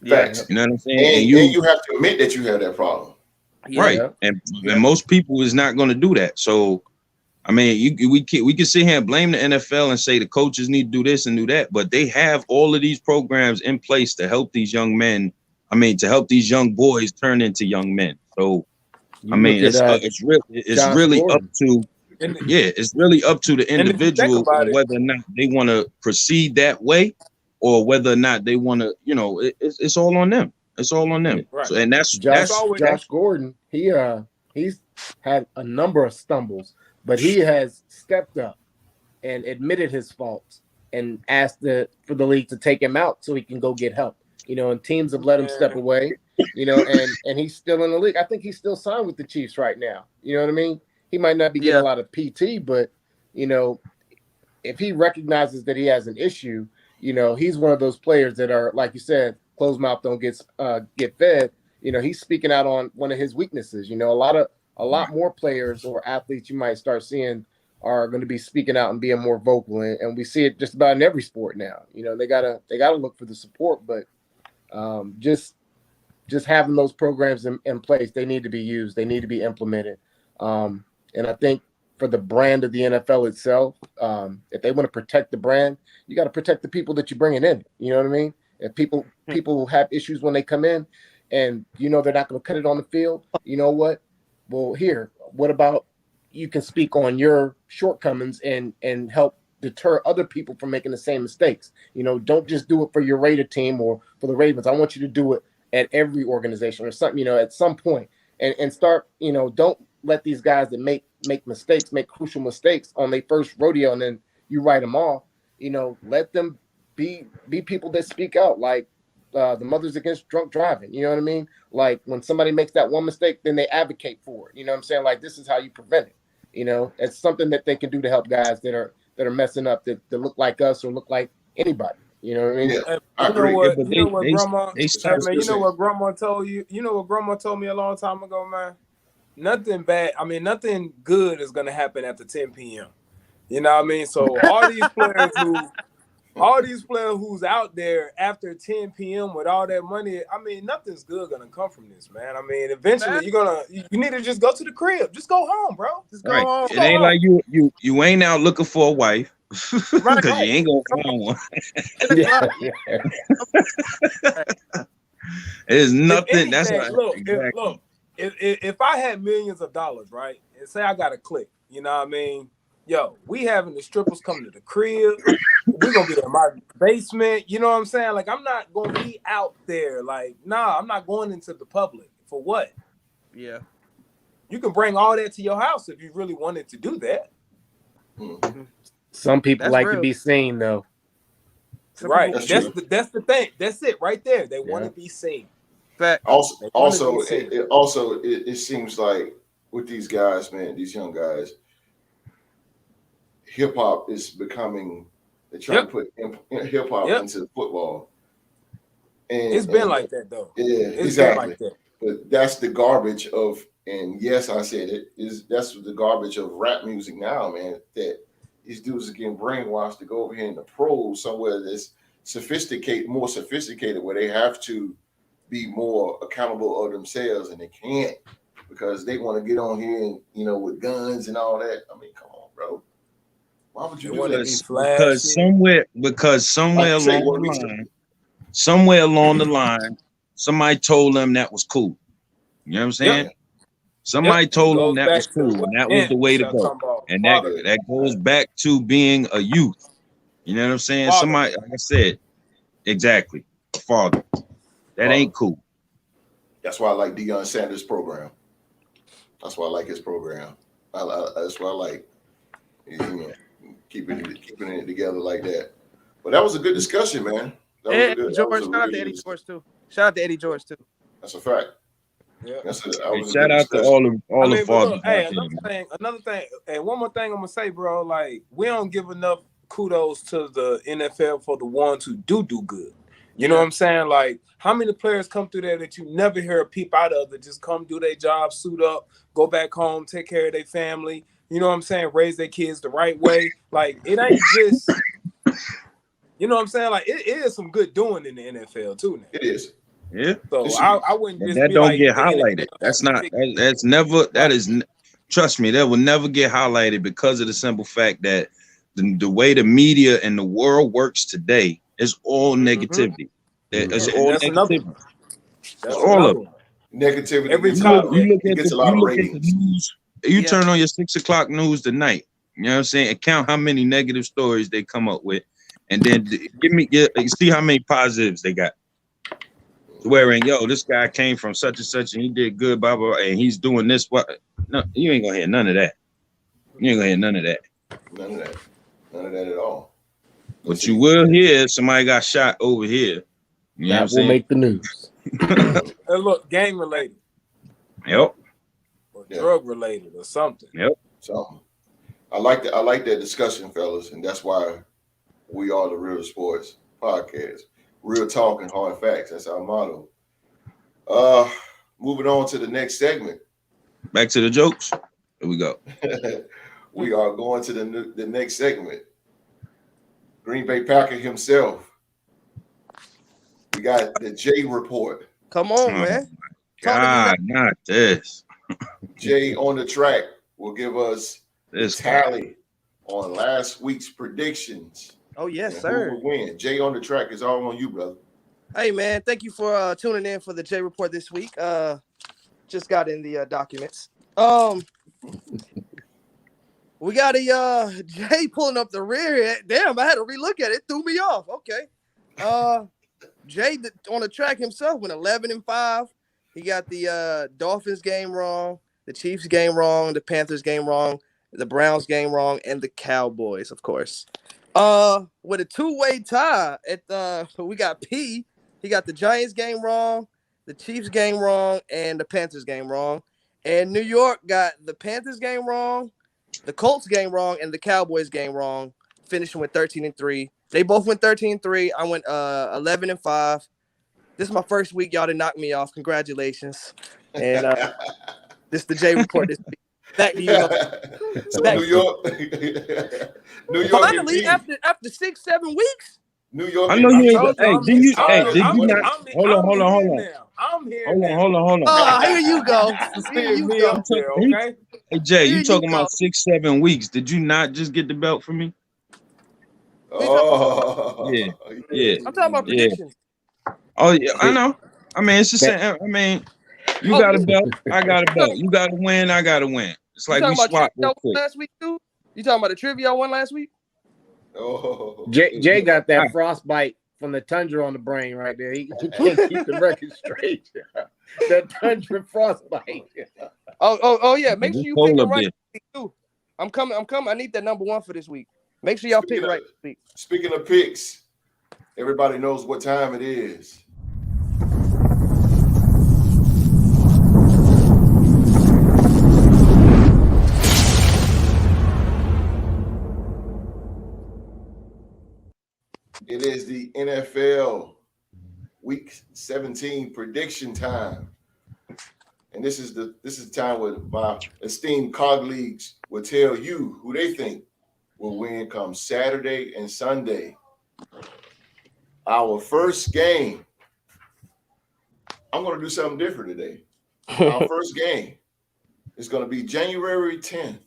Facts. You know what I'm saying? And you have to admit that you have that problem. Right. And most people is not going to do that. So, I mean, we can sit here and blame the NFL and say the coaches need to do this and do that, but they have all of these programs in place to help these young men. I mean, to help these young boys turn into young men. So, I mean, it's really up to it's really up to the individual whether or not they want to proceed that way or whether or not they want to. It's all on them. It's all on them. Right. So, and that's Josh Gordon. He's had a number of stumbles, but he has stepped up and admitted his faults and asked for the league to take him out so he can go get help. And teams have let him step away. And he's still in the league. I think he's still signed with the Chiefs right now. You know what I mean? He might not be getting a lot of PT, but if he recognizes that he has an issue, he's one of those players that are, like you said, closed mouth don't get fed. He's speaking out on one of his weaknesses. A lot more players or athletes you might start seeing are going to be speaking out and being more vocal, and we see it just about in every sport now. They gotta look for the support, but just having those programs in place, they need to be used, they need to be implemented. And I think for the brand of the NFL itself, if they want to protect the brand, you got to protect the people that you're bringing in. You know what I mean? If people have issues when they come in, and they're not going to cut it on the field, you know what? Well, what about you can speak on your shortcomings and help deter other people from making the same mistakes. Don't just do it for your Raider team or for the Ravens. I want you to do it at every organization or something, at some point, and start, don't let these guys that make crucial mistakes on their first rodeo and then you write them off. Let them be people that speak out, like the Mothers Against Drunk Driving. You know what I mean? Like when somebody makes that one mistake, then they advocate for it. You know what I'm saying? Like, this is how you prevent it. It's something that they can do to help guys that are messing up that look like us or look like anybody. You know what I mean? Yeah, I agree. You know what grandma told you? You know what grandma told me a long time ago, man? Nothing bad. I mean, nothing good is gonna happen after 10 p.m. You know what I mean? So all these players who's out there after 10 p.m. with all that money, I mean, nothing's good gonna come from this, man. I mean, eventually you need to just go to the crib. Just go home, bro. Just go home. It ain't like you ain't out looking for a wife. Because you ain't gonna find one. There's nothing. That's not. Look. If I had millions of dollars, right, and say I got a clique, you know what I mean? Yo, we having the strippers come to the crib. We're gonna be in my basement. You know what I'm saying? Like, I'm not gonna be out there. Like, nah, I'm not going into the public. For what? Yeah. You can bring all that to your house if you really wanted to do that. Mm-hmm. Some people to be seen, though. Right. That's the thing. That's it right there. They want to be seen. Fact. It seems like with these guys, man, these young guys, hip hop is becoming. They're trying to put hip hop into football. And it's been like that, though. Yeah, exactly. Like that. But that's the garbage of, and yes, I said it, that's the garbage of rap music now, man, that these dudes are getting brainwashed to go over here in the pros somewhere that's more sophisticated, where they have to be more accountable of themselves, and they can't because they want to get on here and, with guns and all that. I mean, come on, bro. Why would you do that? Because somewhere along the line, somebody told them that was cool. You know what I'm saying? Yep. Somebody told them that was cool, and that was the way to go. And that goes back to being a youth. You know what I'm saying? Father. Somebody, like I said, exactly, a father. That ain't cool. That's why I like Deion Sanders' program. That's why I like his program. That's why I like, keeping it together like that. But that was a good discussion, man. Shout out to Eddie George too. Shout out to Eddie George too. That's a fact. Yeah. Shout out to all the fathers. Hey, another thing, and one more thing I'm gonna say, bro. Like, we don't give enough kudos to the NFL for the ones who do good. You know what I'm saying? Like, how many players come through there that you never hear a peep out of, that just come do their job, suit up, go back home, take care of their family, you know what I'm saying, raise their kids the right way. Like, it ain't just, You know what I'm saying? Like it is some good doing in the NFL too now. It is. Yeah. So I wouldn't just that be don't like get highlighted. That's not. That's never. That is. Trust me, that will never get highlighted because of the simple fact that the way the media and the world works today is all negativity. It's all negativity. That's all of it. Negativity. Every time you get a lot of ratings. The news. You turn on your 6 o'clock news tonight. You know what I'm saying? And count how many negative stories they come up with, and then see how many positives they got. Swearing, yo, this guy came from such and such, and he did good, blah blah, and he's doing this. What? No, you ain't gonna hear none of that. You ain't gonna hear none of that. None of that. None of that at all. But you will hear somebody got shot over here. You know that will make the news. And look, gang related. Yep. Or drug related or something. Yep. So I like that discussion, fellas, and that's why we are the Real Sports Podcast. Real talk and hard facts. That's our motto. Moving on to the next segment. Back to the jokes. Here we go. We are going to the next segment. Green Bay Packer himself. We got the Jay report. Come on, man. God, not this. Jay on the track will give us this tally on last week's predictions. Oh, yes, sir. Who will win? Jay on the track is all on you, brother. Hey, man, thank you for tuning in for the Jay report this week. Just got in the documents. We got a Jay pulling up the rear. Damn, I had to relook at it. It threw me off. Okay. Jay on the track himself went 11-5. He got the Dolphins game wrong, the Chiefs game wrong, the Panthers game wrong, the Browns game wrong, and the Cowboys, of course. With a two-way tie we got P. He got the Giants game wrong, the Chiefs game wrong, and the Panthers game wrong. And New York got the Panthers game wrong, the Colts game wrong, and the Cowboys game wrong, finishing with 13-3. They both went 13-3. I went 11-5. This is my first week. Y'all didn't knock me off. Congratulations. And this is the J report this week. Back to you. So New York. New York. Finally, after 6-7 weeks. New York. I know you ain't. Hey, did you not? Hold on. I'm here. Hold on. Oh, here you go. Here you go. Okay. Hey Jay, Here you talking you about 6-7 weeks? Did you not just get the belt for me? Oh, yeah. I'm talking about predictions. Oh yeah, I know. I mean, it's the same. I mean, you got a belt, I got a belt. You got to win, I got to win. It's like we swapped real quick. Last week too? You talking about the trivia I won last week? Oh. Jay got that frostbite from the tundra on the brain right there. He can't keep the record straight. That tundra frostbite. Oh yeah. Make sure you pick it right too. I'm coming. I need that number 1 for this week. Make sure y'all pick right this week. Speaking of picks, everybody knows what time it is. It is the NFL Week 17 prediction time, and this is the time where my esteemed colleagues will tell you who they think will win come Saturday and Sunday. Our first game, I'm going to do something different today. Our first game is going to be January 10th.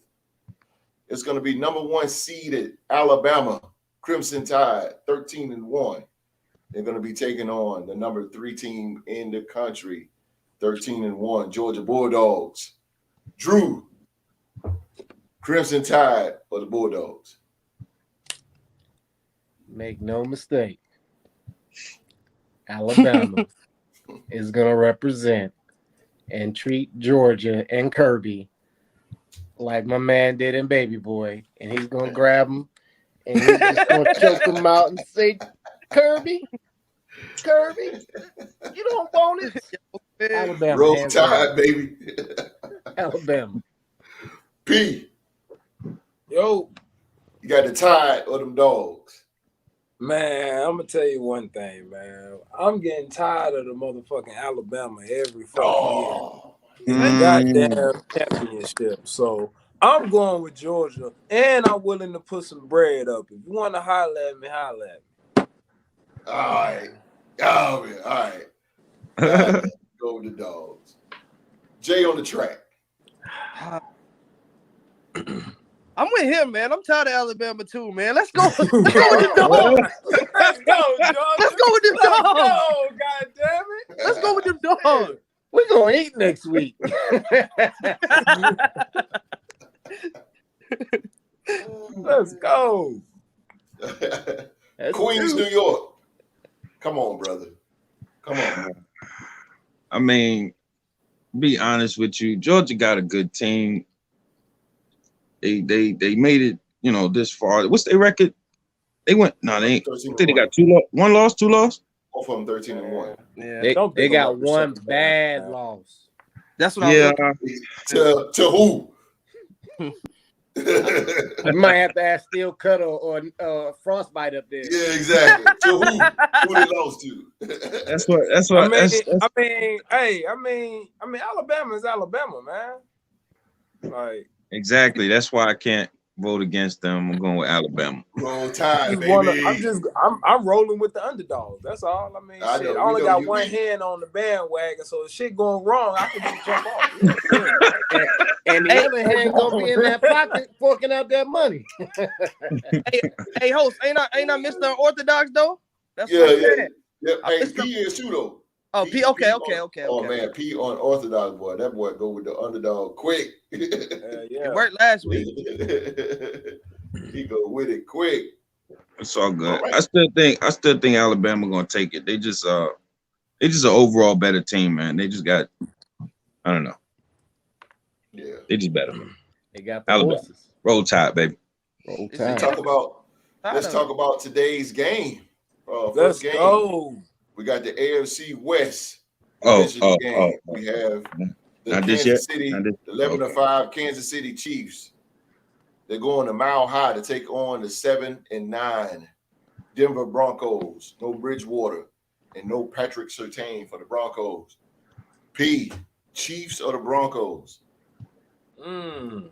It's going to be number 1 seeded Alabama Crimson Tide, 13-1. They're going to be taking on the number 3 team in the country, 13-1, Georgia Bulldogs. Drew, Crimson Tide or the Bulldogs? Make no mistake. Alabama is going to represent and treat Georgia and Kirby like my man did in Baby Boy. And he's going to grab him and he's just going to choke him out and say, Kirby, you don't want it. Alabama. Roll Tide, baby. Alabama. P. Yo. You got the Tide or them Dogs? Man, I'm going to tell you one thing, man. I'm getting tired of the motherfucking Alabama every fucking year. Goddamn championship. So I'm going with Georgia, and I'm willing to put some bread up. If you want to holler at me, holler at me. All right. Oh, man. All right. Nah, go with the Dogs. Jay on the track. I'm with him, man. I'm tired of Alabama too, man. Let's go. Let's go with the Dogs. Let's go, Georgia. Let's go with the Let's Dogs. go, God damn it. Let's go with the Dogs. We're gonna eat next week. Let's go. Queens, New York. Come on, brother. Come on. I mean, be honest with you, Georgia got a good team. They made it, this far. What's their record? They went. No, they ain't. I think they got one loss, two loss. Both of them 13-1. Yeah, They got one bad loss. That's what I'm to who? You might have to ask Steel Cutter or Frostbite up there. Yeah, exactly. To who? Who they lost to? That's what. I mean, Alabama is Alabama, man. Like exactly. That's why I can't vote against them. I'm going with Alabama. Roll Tide, baby. I'm rolling with the underdog. That's all. I mean, I only got one hand on the bandwagon, so if shit going wrong, I can just jump off. And the other hand gonna be in that pocket forking out that money. hey, host, ain't I Mr. Orthodox though? That's yeah. Hey, Mr. P is too though. Oh, P. Okay. Oh man, P on Orthodox boy. That boy go with the underdog quick. Yeah. It worked last week. He go with it quick. It's all good. All right. I still think Alabama gonna take it. They just an overall better team, man. They just got, I don't know. Yeah, they just better. They got the Alabama. horses. Roll Tide, baby. Roll let's Tide. talk about today's game. Let's First game. go. We got the AFC West. Oh. Game. We have the Not this Kansas yet? City, Not this- 11-5 Kansas City Chiefs. They're going to Mile High to take on the 7-9 Denver Broncos. No Bridgewater and no Patrick Surtain for the Broncos. P, Chiefs or the Broncos? I'm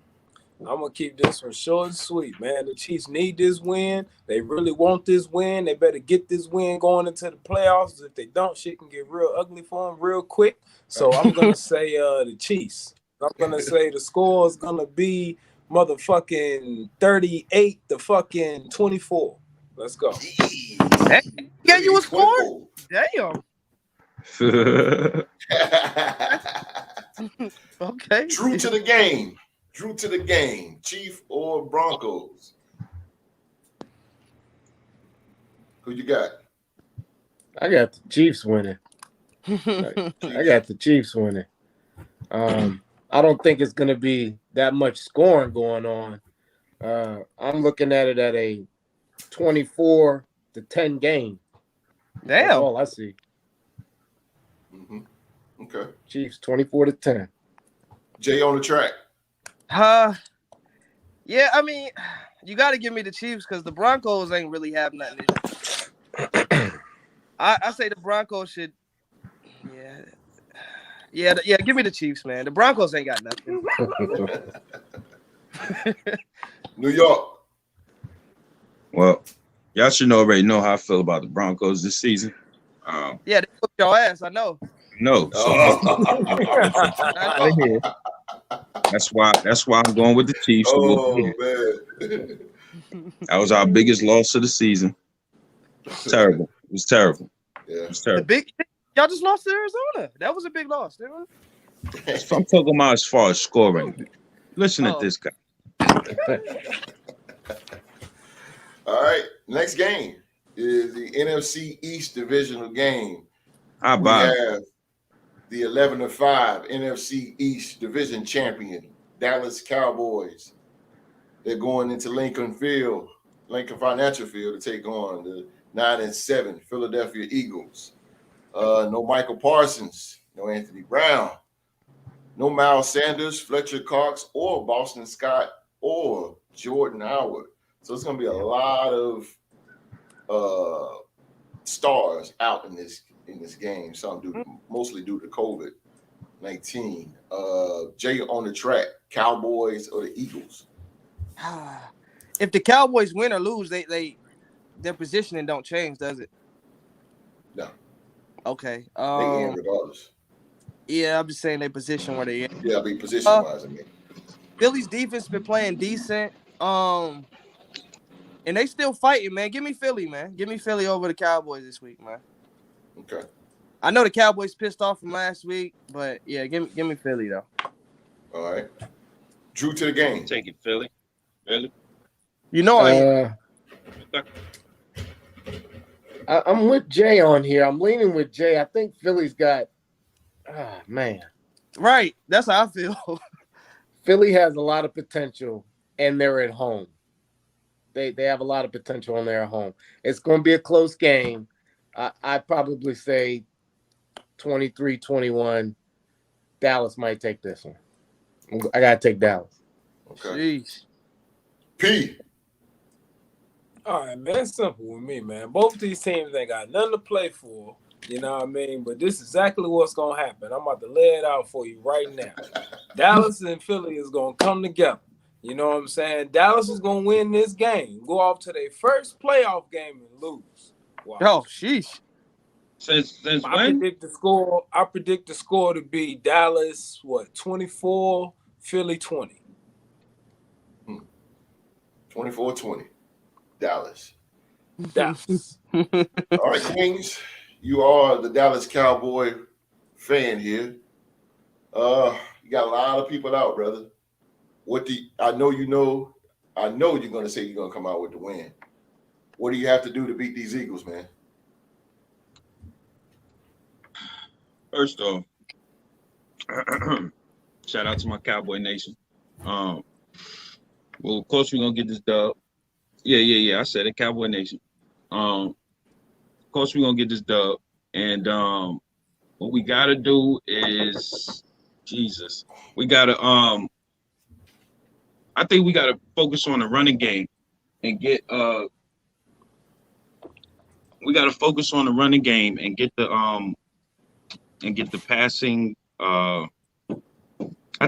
gonna keep this one short and sweet, man. The Chiefs need this win. They really want this win. They better get this win going into the playoffs. If they don't, shit can get real ugly for them real quick. So I'm gonna say the Chiefs. I'm gonna say the score is gonna be motherfucking 38-24. Let's go. Yeah, you was scoring. Damn. Okay. True to the game. Chief or Broncos? Who you got? I got the Chiefs winning. I got the Chiefs winning. I don't think it's going to be that much scoring going on. I'm looking at it at a 24-10 game. Damn. That's all I see. Mm-hmm. Okay. Chiefs 24-10. Jay on the track. Yeah, I mean, you got to give me the Chiefs because the Broncos ain't really have nothing. I say the Broncos should. Yeah. Give me the Chiefs, man. The Broncos ain't got nothing. New York. Well, y'all should already know how I feel about the Broncos this season. Yeah, they whooped your ass. I know. No, so that's why I'm going with the Chiefs. Oh man, that was our biggest loss of the season. Terrible. It was terrible. Yeah, it was terrible. Y'all just lost to Arizona. That was a big loss, didn't it? I'm talking about as far as scoring. Listen at this guy. All right, next game is the Nfc East Divisional game. We have the 11-5 Nfc East Division champion, Dallas Cowboys. They're going into Lincoln Financial Field to take on the 9-7 Philadelphia Eagles. No Michael Parsons, no Anthony Brown, no Miles Sanders, Fletcher Cox, or Boston Scott, or Jordan Howard. So it's going to be a lot of stars out in this game. Mostly due to COVID-19. Jay on the track, Cowboys or the Eagles? If the Cowboys win or lose, their positioning don't change, does it? No. Okay. They in regardless. Yeah, I'm just saying their position where they in. Yeah, I mean position-wise, I mean. Philly's defense been playing decent. And they still fighting, man. Give me Philly, man. Give me Philly over the Cowboys this week, man. Okay. I know the Cowboys pissed off from last week, but yeah, give me Philly though. All right. Drew to the game. Take it, Philly. Philly. You know I am. I'm with Jay on here. I'm leaning with Jay. I think Philly's got. Man. Right. That's how I feel. Philly has a lot of potential, and they're at home. They have a lot of potential, and they're at home. It's going to be a close game. I'd probably say 23-21. Dallas might take this one. I got to take Dallas. Okay. Jeez. P. All right, man. It's simple with me, man. Both of these teams ain't got nothing to play for. You know what I mean? But this is exactly what's going to happen. I'm about to lay it out for you right now. Dallas and Philly is going to come together. You know what I'm saying? Dallas is going to win this game, go off to their first playoff game and lose. Wow. Oh, sheesh. Since I when? predict the score to be Dallas, 24, Philly 20. 24-20. Dallas. Dallas. All right, Queens. You are the Dallas Cowboy fan here. You got a lot of people out, brother. I know you're gonna say you're gonna come out with the win. What do you have to do to beat these Eagles, man? First off, shout out to my Cowboy Nation. Well, of course we're gonna get this dub. Yeah. I said it, Cowboy Nation. Of course we're gonna get this dub. And what we gotta do is we gotta I think we gotta focus on the running game and get the passing. I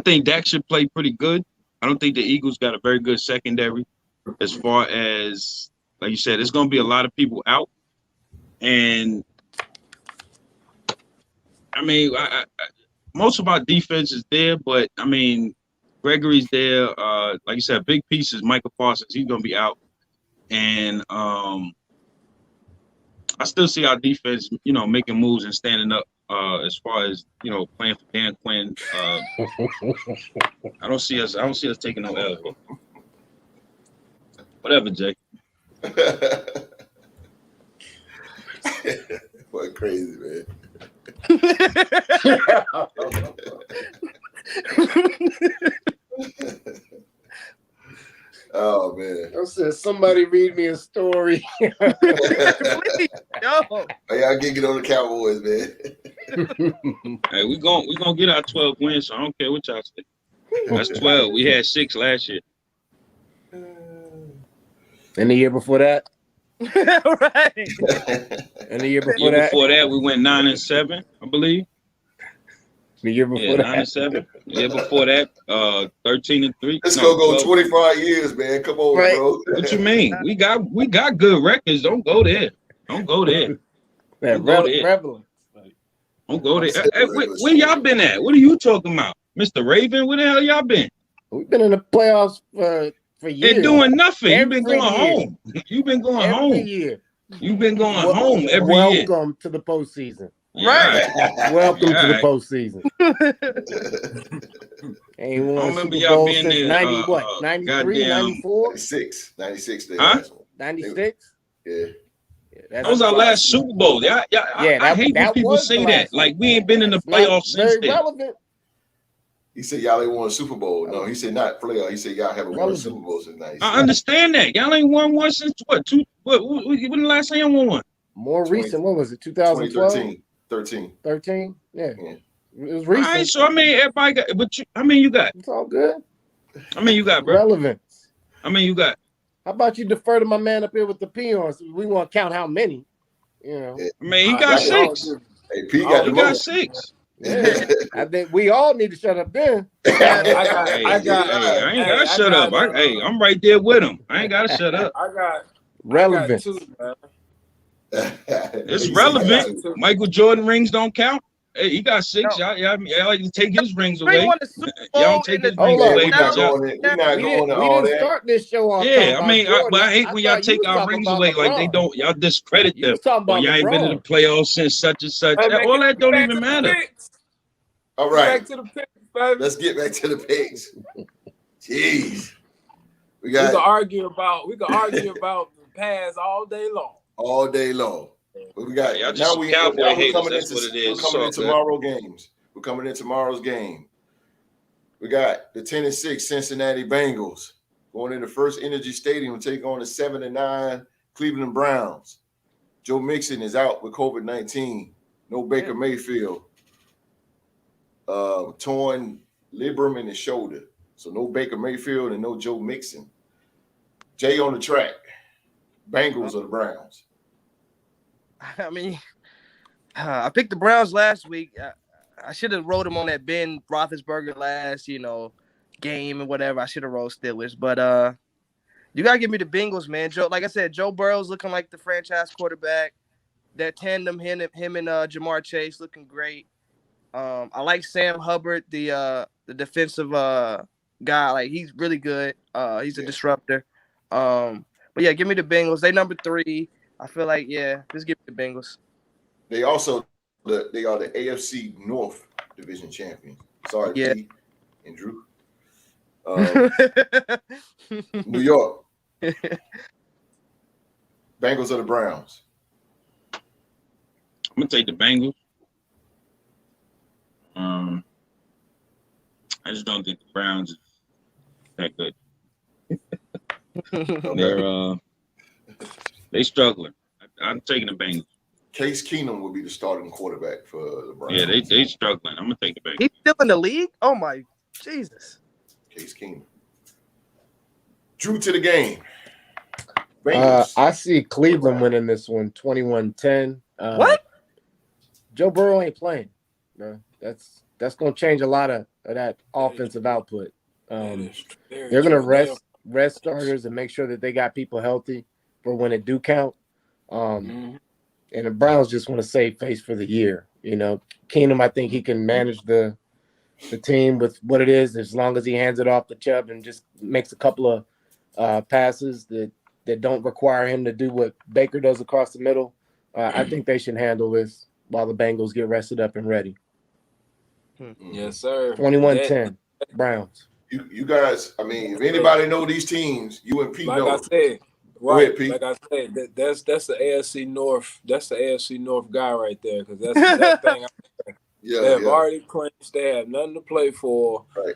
think Dak should play pretty good. I don't think the Eagles got a very good secondary as far as, like you said, there's going to be a lot of people out. And, I mean, most of our defense is there, but, I mean, Gregory's there. Like you said, big pieces, Michael Parsons, he's going to be out. And I still see our defense, making moves and standing up. As far as playing for Dan Quinn, I don't see us taking no L. Whatever, Jay. What crazy, man. Oh man! I said, somebody read me a story. Please, yo. Hey, y'all get on the Cowboys, man. Hey, we gonna get our 12 wins. So I don't care what y'all say. That's 12. We had 6 last year. And the year before that? Right. And the year before Year that? before that, we went 9-7, I believe. The year before that? 9-7. The year before that, 13-3. Let's go 25 years, man. Come on, Right. bro. What you mean? We got good records. Don't go there. Don't go there. That Don't go there. prevalent. Don't go there. Hey, where y'all been at? What are you talking about? Mr. Raven, where the hell y'all been? We've been in the playoffs for years. They're doing nothing. You've been Every going year. home. You've been going Every home. year. You've been going home every year. Welcome to the postseason. Right. Welcome to the Right. postseason. Ain't won I a remember Super y'all Bowl being since there, 93, goddamn- 94, 96 they Huh? last one. 96? Yeah. That was our last Super Bowl. I hate when people was say the that. last Like, we ain't been in the It's not playoffs since very then. relevant. He said y'all ain't won a Super Bowl. No, he said not playoff. He said y'all haven't won a Relevant. Super Bowl since 96. I understand that. Y'all ain't won one since what? When the last time y'all won one? More 20 recent, what was it, 2012? 2013. 13? Yeah. Yeah. It was All recent. right, so I mean, everybody got, but how many you got? It's all good. How many you got, bro? Relevant. How many you got? How about you defer to my man up here with the peons? We want to count how many. You know. Yeah. I mean, he got 6. Hey, P got He the got most. 6. Yeah. I think we all need to shut up then. I ain't gotta shut up. I'm right there with him. I ain't gotta shut up. I got Relevant. 2, man. It's relevant. Michael Jordan rings don't count. Hey, he got 6. No. Y'all like to take his rings Spring away. won the Super Bowl Y'all don't take his in the rings away. We're not But y'all, going to We all didn't that. start this show off. yeah, I mean, Jordan. but I hate when y'all thought you take was our talking rings about away like they LeBron. don't. Y'all discredit You them. was talking about Y'all ain't been in the LeBron. playoffs since such and such. Hey, man, All that don't back even to the matter. picks. All Get right. back to the picks, baby. Let's get back to the picks. Jeez. We We can got argue about the past all day long. all day long. But we got Y'all just now some we Cowboy now we're haters, coming that's into what it is. we're coming in It's all good. tomorrow games. We're coming in tomorrow's game. We got the 10-6 Cincinnati Bengals going into First Energy Stadium to take on the 7-9 Cleveland Browns. Joe Mixon is out with COVID-19. No Baker Mayfield. Torn labrum in his shoulder. So no Baker Mayfield and no Joe Mixon. Jay on the track. Bengals or the Browns? I mean, I picked the Browns last week. I should have rolled them on that Ben Roethlisberger last, game and whatever. I should have rolled Steelers, but you gotta give me the Bengals, man. Joe, like I said, Joe Burrow's looking like the franchise quarterback. That tandem, him and Jamar Chase, looking great. I like Sam Hubbard, the defensive guy. Like, he's really good. He's a disruptor. But yeah, give me the Bengals. They number 3. I feel like, just give me the Bengals. They also they are the AFC North Division champions. Sorry, P and Drew. New York. Bengals or the Browns? I'm gonna take the Bengals. I just don't think the Browns is that good. They're struggling. I'm taking the Bengals. Case Keenum will be the starting quarterback for the Browns. Yeah, they struggling. I'm gonna take the Bengals. He's still in the league? Oh my Jesus. Case Keenum. Drew to the game. I see Cleveland winning this one 21-10. What? Joe Burrow ain't playing. No, that's going to change a lot of that offensive output. They're going to rest starters and make sure that they got people healthy for when it do count. And the Browns just want to save face for the year. Keenum, I think he can manage the team with what it is as long as he hands it off to Chubb and just makes a couple of passes that don't require him to do what Baker does across the middle. I think they should handle this while the Bengals get rested up and ready. Yes, sir. 21-10, Browns. You guys, I mean, if anybody know these teams, you and Pete know. I said, right? Ahead, Pete. Like I said, that's the AFC North. That's the AFC North guy right there, because that's that thing. They have already clinched. They have nothing to play for. Right.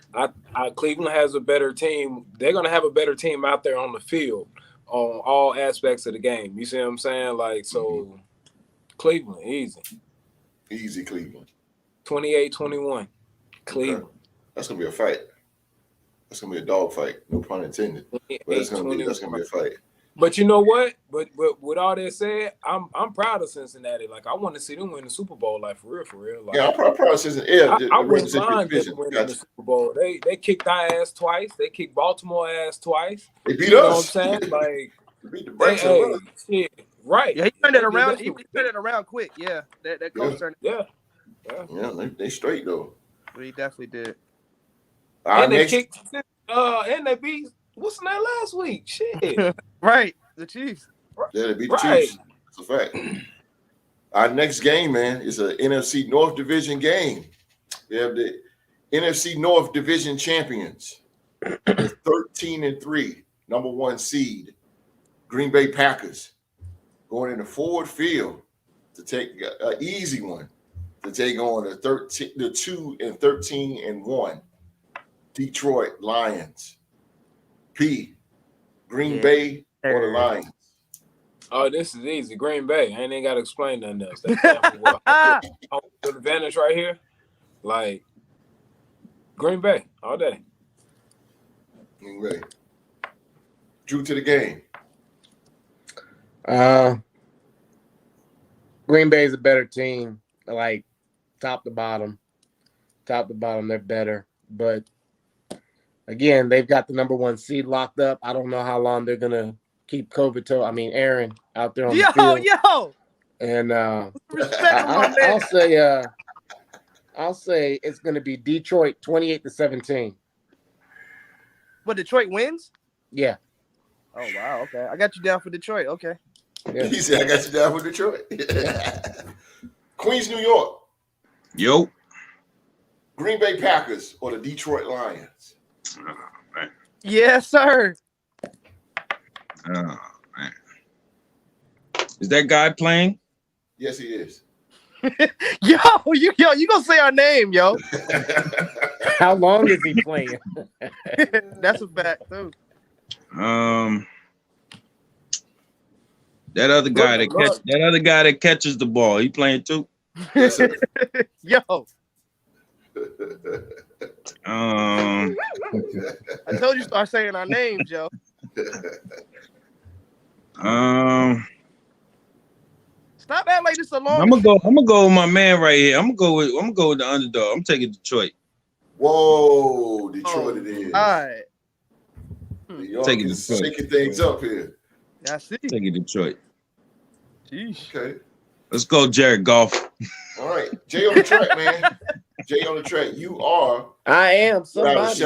Cleveland has a better team. They're going to have a better team out there on the field on all aspects of the game. You see what I'm saying? Like, so Cleveland, easy. Easy Cleveland. 28-21. Cleveland. Okay. That's going to be a fight. That's going to be a dog fight. No pun intended. But that's going to be a fight. But you know what? But with all that said, I'm proud of Cincinnati. Like, I want to see them win the Super Bowl. Like, for real. Like, yeah, I'm proud of Cincinnati. Yeah, I wouldn't mind them winning the Super Bowl. They kicked our ass twice. They kicked Baltimore ass twice. They beat us. You know what I'm saying? Like, they beat the brakes on us. Shit. Right. Yeah, he turned it around. He turned it around quick. Yeah, that coach turned. Yeah. They straight though. He definitely did. And they kicked. And they beat. What's the name last week? Shit. Right, the Chiefs. Yeah, they beat the Chiefs. That's a fact. Our next game, man, is a NFC North Division game. We have the NFC North Division champions, the 13-3, number 1 seed, Green Bay Packers, going into Ford Field to take an easy one to take on the 2-13-1 Detroit Lions. Green Bay or the Lions? Oh, this is easy. Green Bay. I ain't even got to explain nothing else. That's the advantage right here. Like, Green Bay all day. Green Bay. Drew to the game. Green Bay is a better team. Like, top to bottom, they're better. But again, they've got the number 1 seed locked up. I don't know how long they're gonna keep Aaron out there on the field. And Respect him, my man. I'll say it's going to be Detroit 28-17. What, Detroit wins? Yeah. Oh wow. Okay, I got you down for Detroit. Okay. Yeah. He said, "I got you down for Detroit." Queens, New York. Yo. Green Bay Packers or the Detroit Lions? Oh, man. Yes, sir. Oh, man. Is that guy playing? Yes, he is. Yo, you gonna say our name, yo? How long is he playing? That's a fact, too. That other guy that catches the ball, he playing too? Yes, sir. Yo, Um, I told you start saying our names, yo. Stop acting like this alone. I'm gonna go with my man right here. I'm gonna go with the underdog. I'm taking Detroit. Whoa, Detroit it is. All right. Y'all Taking just Detroit. shaking things up here. I see. Taking Detroit. Sheesh. Okay. Let's go, Jared Goff. All right. Jay on the track, man. Jay on the track. I am somebody.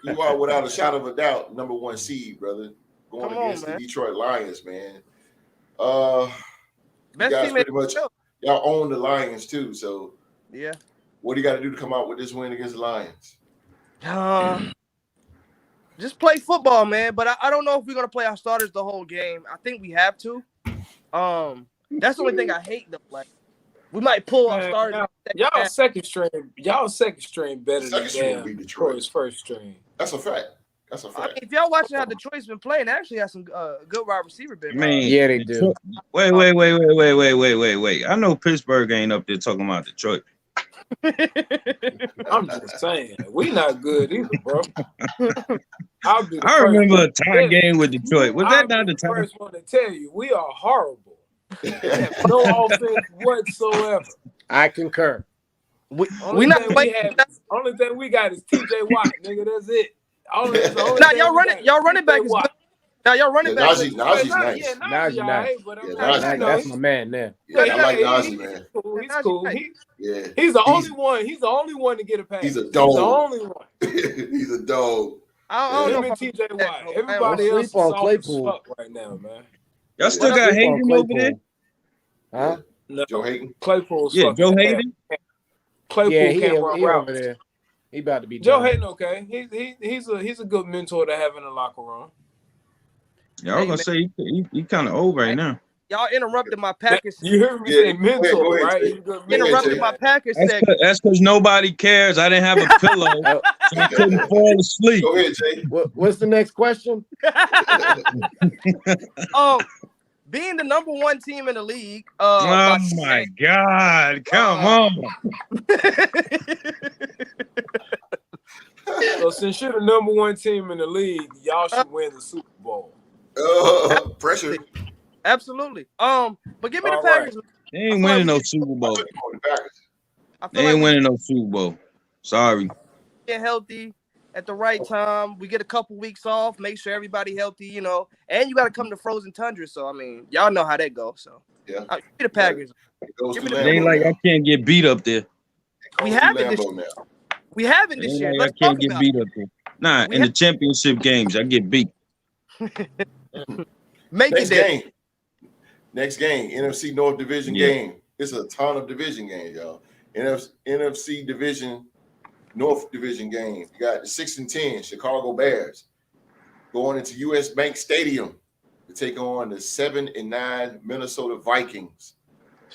You are without a shadow of a doubt number one seed, brother. Going Come on, against the man. Detroit Lions, man. Best guys team pretty much y'all own the Lions too. So yeah. what do you got to do to come out with this win against the Lions? Just play football, man. But I don't know if we're gonna play our starters the whole game. I think we have to. That's the only thing I hate though. Like we might pull our starters. Y'all second string better Second string will be than Detroit. Detroit's first string. That's a fact. That's a I fact. mean, if y'all watching how Detroit's been playing, they actually have some good wide receiver. I mean, Yeah, they do. Wait. I know Pittsburgh ain't up there talking about Detroit. I'm just saying, we not good either, bro. I remember a tie game with Detroit. Was that not the time? First one to tell you, we are horrible. We have no offense whatsoever. I concur. We not playing. Only thing we got is TJ Watt, nigga. That's it. Now y'all running back is good. Now y'all running back. Najee's nice. Najee nice. Najee That's my man there. Yeah, I like Najee, man. He's cool. Yeah. He's the only one. He's the only one to get a pass. He's a dog. He's the only one. He's a dog. I don't know Him if and TJ Watt. Everybody Don't else is sleep on soft as Claypool. fuck right now, man. Y'all still got Hayden over there? Huh? No. Joe Hayden. Claypool's Yeah, fucking Joe bad. Hayden. Claypool Yeah, he can't run over routes. there. He about to be Joe done. Hayden, okay. He's a good mentor to have in the locker room. Yeah, I was gonna say he kind of old right now. y'all interrupted my Packers. You heard me say mentor, go ahead, right? Jay. He's a good Yeah, Interrupted Jay. my Packers segment. That's because nobody cares. I didn't have a pillow, so I couldn't fall asleep. Go ahead, Jay. What's the next question? Being the number one team in the league. Oh my God! Come on. So since you're the number one team in the league, y'all should win the Super Bowl. Pressure. Absolutely. But give me the All Packers. They ain't winning no Super Bowl. I feel They like ain't we winning no Super Bowl. Sorry. get healthy at the right time. We get a couple weeks off, make sure everybody healthy, you know. And you got to come to frozen tundra. So I mean, y'all know how that goes. So Yeah. give me the Packers. Give It ain't like I can't get beat up there. We have it this year. now. We have it It this ain't year. like Let's I can't talk get about beat up there. Nah, We in the have- championship games, I get beat. it. Make Next it there. game. Next game. NFC North Division Yeah. game. It's a ton of division games, y'all. NFC Division North Division game. You got the 6-10 Chicago Bears going into US Bank Stadium to take on the 7-9 Minnesota Vikings.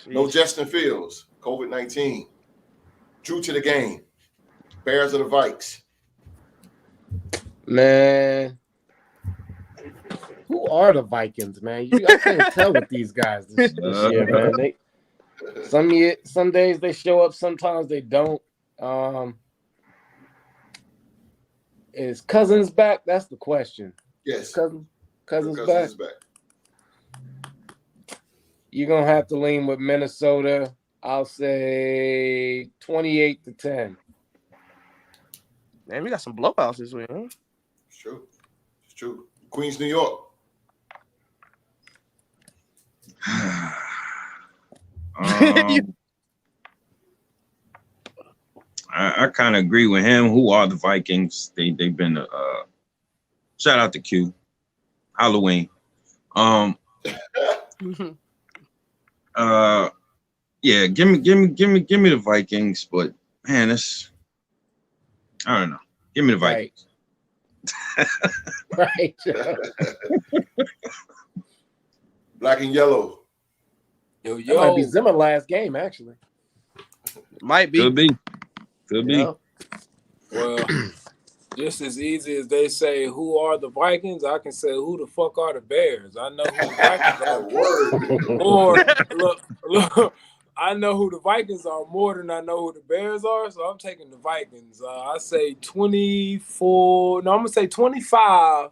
No Justin Fields, COVID-19. True to the game. Bears are the Vikes. Man, who are the Vikings, man? I can't tell with these guys this year, man. Some days they show up, sometimes they don't. Is Cousins back? That's the question. Yes. Cousins back. is back. You're gonna have to lean with Minnesota. I'll say 28-10. Man, we got some blowouts this week, huh? It's true. It's true. Queens, New York. I kind of agree with him. Who are the Vikings? They've been shout out to Q. Halloween. Yeah, give me the Vikings, but man, I don't know. Give me the Vikings. Right. Black and yellow. Yo, That might be Zimmer last game, actually. Might be. Could be. Well, just as easy as they say, who are the Vikings? I can say, who the fuck are the Bears? I know who the Vikings are. Or look, I know who the Vikings are more than I know who the Bears are, so I'm taking the Vikings. I say 24. No, I'm gonna say 25-20.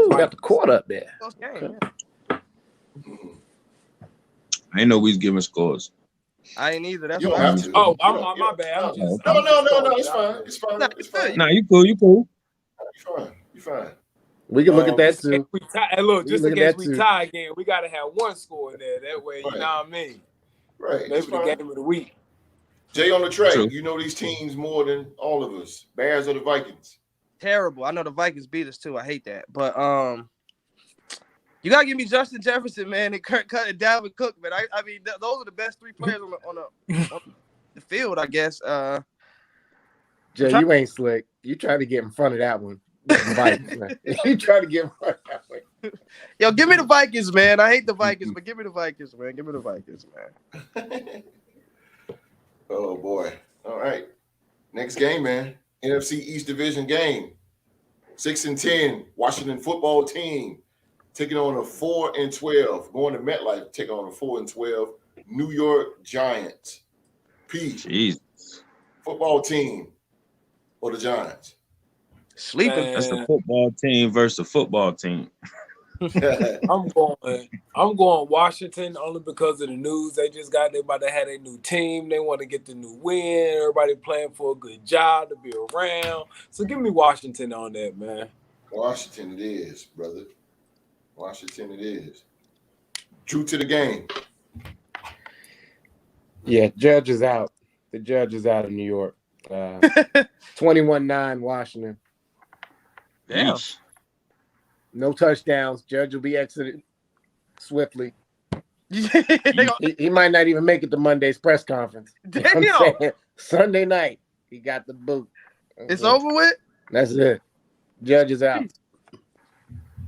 Ooh, got the court up there. Okay. I ain't know we was giving scores. I ain't either. That's You don't why. have to. Oh, my bad. No, I'm just, no. It's fine. Nah, you cool. You're fine. We can look at that too. Hey, look, just in case we tie again, we gotta have one score in there. That way, you know what I mean? Right. Maybe the game of the week. Jay on the track. True. You know these teams more than all of us. Bears or the Vikings? Terrible. I know the Vikings beat us too. I hate that. But you gotta give me Justin Jefferson, man, and Kirk Cut and Dalvin Cook, man. I mean, those are the best three players on the field, I guess. Jay, you ain't slick. You try to get in front of that one. Vikings, man. You try to get in front of that one. Yo, give me the Vikings, man. I hate the Vikings, but give me the Vikings, man. Give me the Vikings, man. Oh boy. All right. Next game, man. Nfc East Division game. 6-10. Washington football team taking on a 4-12. Going to MetLife, taking on a 4-12 New York Giants. Pete. Jesus. Football team or the Giants? Sleeping. That's the football team versus the football team. I'm going Washington only because of the news they just got. They about to have a new team. They want to get the new win. Everybody playing for a good job to be around. So give me Washington on that, man. Washington it is, brother. Washington it is. True to the game. Yeah, Judge is out. The Judge is out of New York. 21-9 Washington. Damn. No touchdowns. Judge will be exited swiftly. He might not even make it to Monday's press conference. Damn. Sunday night, he got the boot. It's over with? That's it. Judge is out.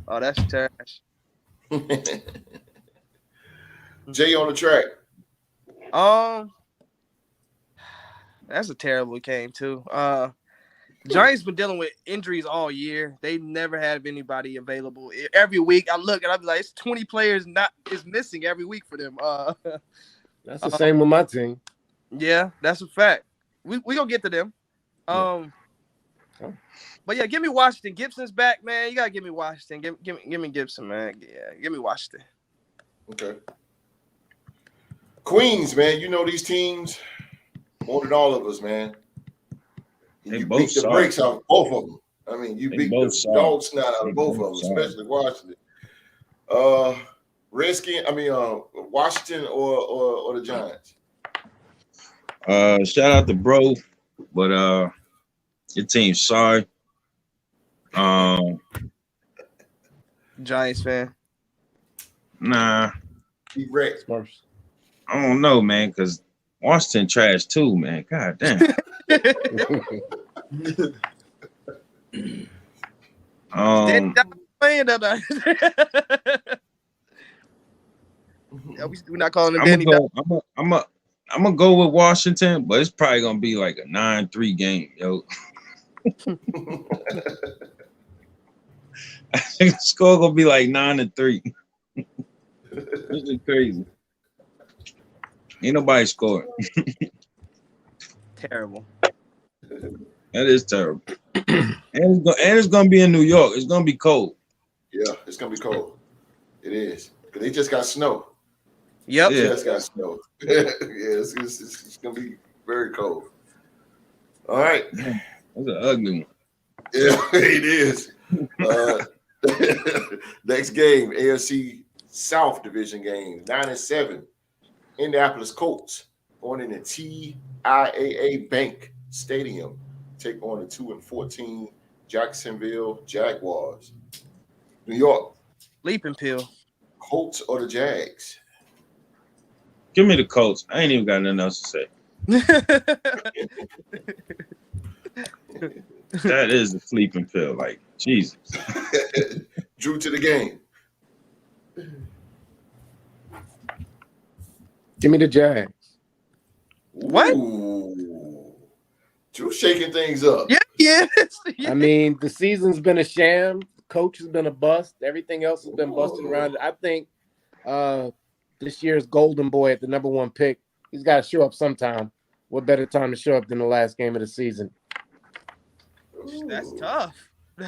Oh, that's trash. Jay on the track. That's a terrible game too. Giants been dealing with injuries all year. They never have anybody available. Every week I look and I'll be like, it's 20 players is missing every week for them. That's the same with my team. Yeah, that's a fact. We gonna get to them. But yeah, give me Washington. Gibson's back, man. You gotta give me Washington. Give me Gibson, man. Yeah, give me Washington. Okay. Queens, man. You know these teams more than all of us, man. They You both beat the suck. brakes out of both of them. I mean, you They beat both the suck. dog snot out They of both of both them, suck. especially Washington. Washington or the Giants. Shout out to bro, but your team's sorry. Giants fan. Nah, Keep Rex. Smurfs. I don't know, man, because Washington trash too, man. God damn. Playing that. We're not calling him Danny. I'm gonna go with Washington, but it's probably gonna be like a 9-3 game, yo. I think the score gonna be like 9-3. This is crazy. Ain't nobody scoring. Terrible. That is terrible. And it's gonna be in New York. It's gonna be cold. Yeah, it's gonna be cold. It is. Because they just got snow. Yep. They just got snow. It's gonna be very cold. All right. That's an ugly one. Yeah, it is. Next game, AFC South Division game. 9-7. Indianapolis Colts going into TIAA Bank Stadium. Take on the 2-14 Jacksonville Jaguars. New York. Leaping pill. Colts or the Jags? Give me the Colts. I ain't even got nothing else to say. That is the sleeping pill. Like, Jesus. Drew to the game. Give me the Jags. What? Ooh. Drew shaking things up. Yeah. I mean, the season's been a sham. Coach has been a bust. Everything else has been busted around it. I think this year's golden boy at the number 1 pick, he's got to show up sometime. What better time to show up than the last game of the season? That's tough.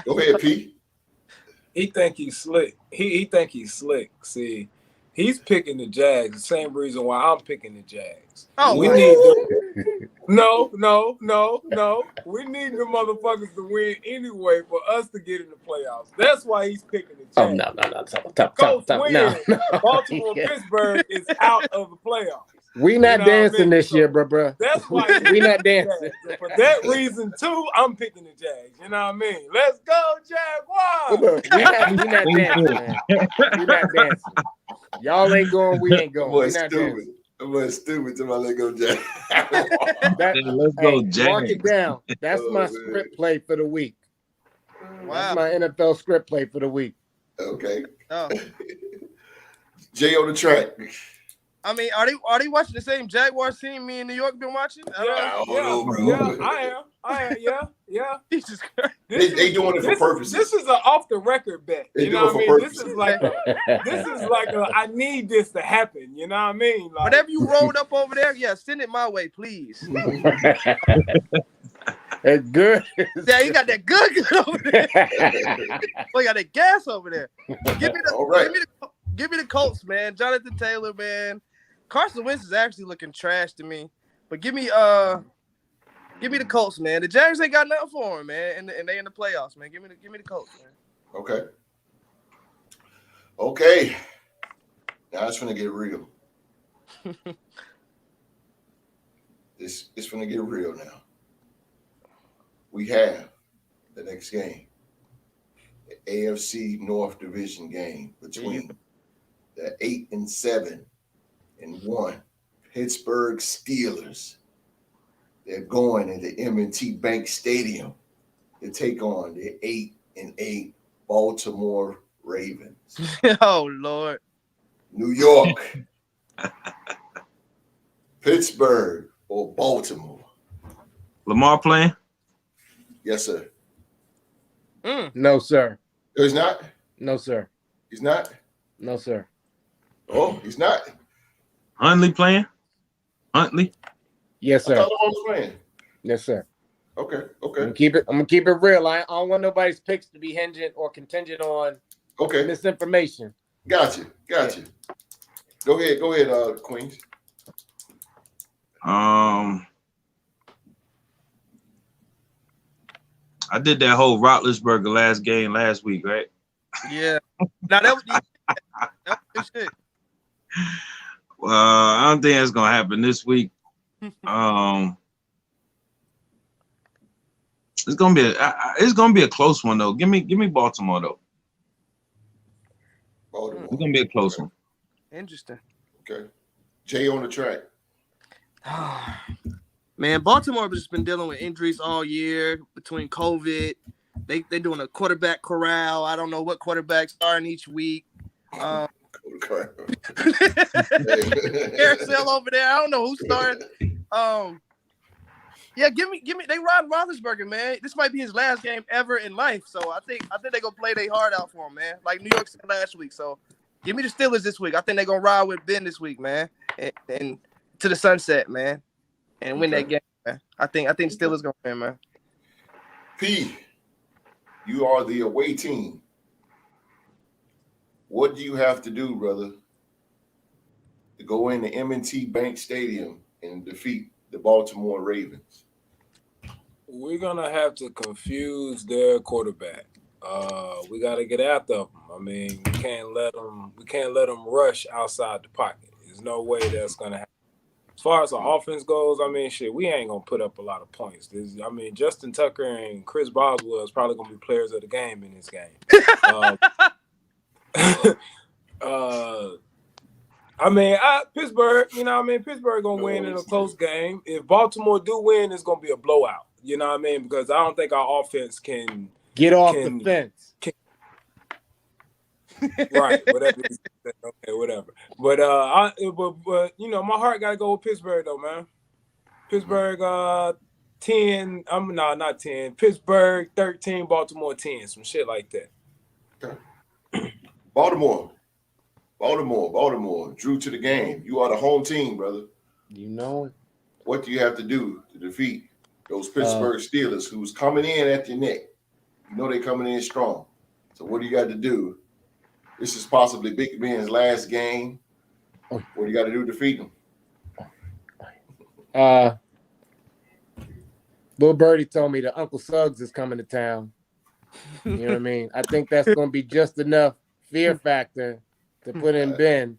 Go ahead, Pete. He think he's slick. He think he's slick. See, he's picking the Jags. The same reason why I'm picking the Jags. Oh, we need them. No. We need the motherfuckers to win anyway for us to get in the playoffs. That's why he's picking the Jags. Oh, no. Baltimore, Pittsburgh is out of the playoffs. We not dancing this year, bro. That's why we not dancing. For that reason, too, I'm picking the Jags. You know what I mean? Let's go, Jaguars! We not dancing, man. We not dancing. Y'all ain't going, we ain't going. We not dancing. I'm stupid to my let go Jags. Let's go, Jags. Mark it down. That's my script play for the week. Wow. That's my NFL script play for the week. Okay. Oh. Jay on the track. I mean, are they watching the same Jaguars team me in New York been watching? I don't know, bro. Yeah, I am. Yeah. Jesus Christ. They doing it for purposes. This is an off the record bet. They You know do it what I for mean? This is like a I need this to happen. You know what I mean? Like, Whatever you rolled up over there, send it my way, please. It's good. Yeah, you got that good over there. Oh, you got that gas over there. Give me the Colts, man. Jonathan Taylor, man. Carson Wentz is actually looking trash to me. But give me the Colts, man. The Jags ain't got nothing for him, man. And they in the playoffs, man. Give me the Colts, man. Okay. Now it's gonna get real. It's gonna get real now. We have the next game, the AFC North Division game between the 8-7-1 Pittsburgh Steelers. They're going into M&T Bank Stadium to take on the 8-8 Baltimore Ravens. Oh, Lord. New York, Pittsburgh, or Baltimore. Lamar playing? Yes, sir. No, sir. He's not? No, sir. He's not? No, sir. Oh, he's not? Huntley playing? Huntley? Yes, I sir. thought Lamar was playing. Yes, sir. Okay. I'm gonna keep it real. I don't want nobody's picks to be hinged or contingent on misinformation. Got you. Go ahead, Queens. I did that whole Roethlisberger last week, right? Yeah. Now that was shit. Well, I don't think that's gonna happen this week. It's gonna be a close one though. Give me Baltimore though. Baltimore. It's gonna be a close one. Interesting. Okay. Jay on the track. Man, Baltimore has just been dealing with injuries all year between COVID. They're doing a quarterback corral. I don't know what quarterbacks starting each week. Carousel over there. I don't know who's starting. Yeah, give me. They ride Roethlisberger, man. This might be his last game ever in life. So I think they're gonna play their heart out for him, man. Like New York said last week. So give me the Steelers this week. I think they're gonna ride with Ben this week, man. And to the sunset, man. And win that game, man. I think Steelers gonna win, man. P, you are the away team. What do you have to do, brother, to go into M&T Bank Stadium and defeat the Baltimore Ravens? We're gonna have to confuse their quarterback. We got to get after them. I mean, we can't let them rush outside the pocket. There's no way that's gonna happen. As far as the offense goes, I mean, shit, we ain't gonna put up a lot of points. Justin Tucker and Chris Boswell is probably gonna be players of the game in this game. Pittsburgh, Pittsburgh gonna win in a close game. If Baltimore do win, it's gonna be a blowout. You know what I mean? Because I don't think our offense can get off the fence. Right, whatever. Okay, whatever. But my heart gotta go with Pittsburgh though, man. Pittsburgh 10. Not 10. Pittsburgh 13, Baltimore 10, some shit like that. Okay. Baltimore. Drew to the game. You are the home team, brother. You know it. What do you have to do to defeat those Pittsburgh Steelers who's coming in at your neck? You know they're coming in strong. So what do you got to do? This is possibly Big Ben's last game. What do you got to do to defeat them? Little Birdie told me that Uncle Suggs is coming to town. You know what I mean? I think that's going to be just enough fear factor to put in Ben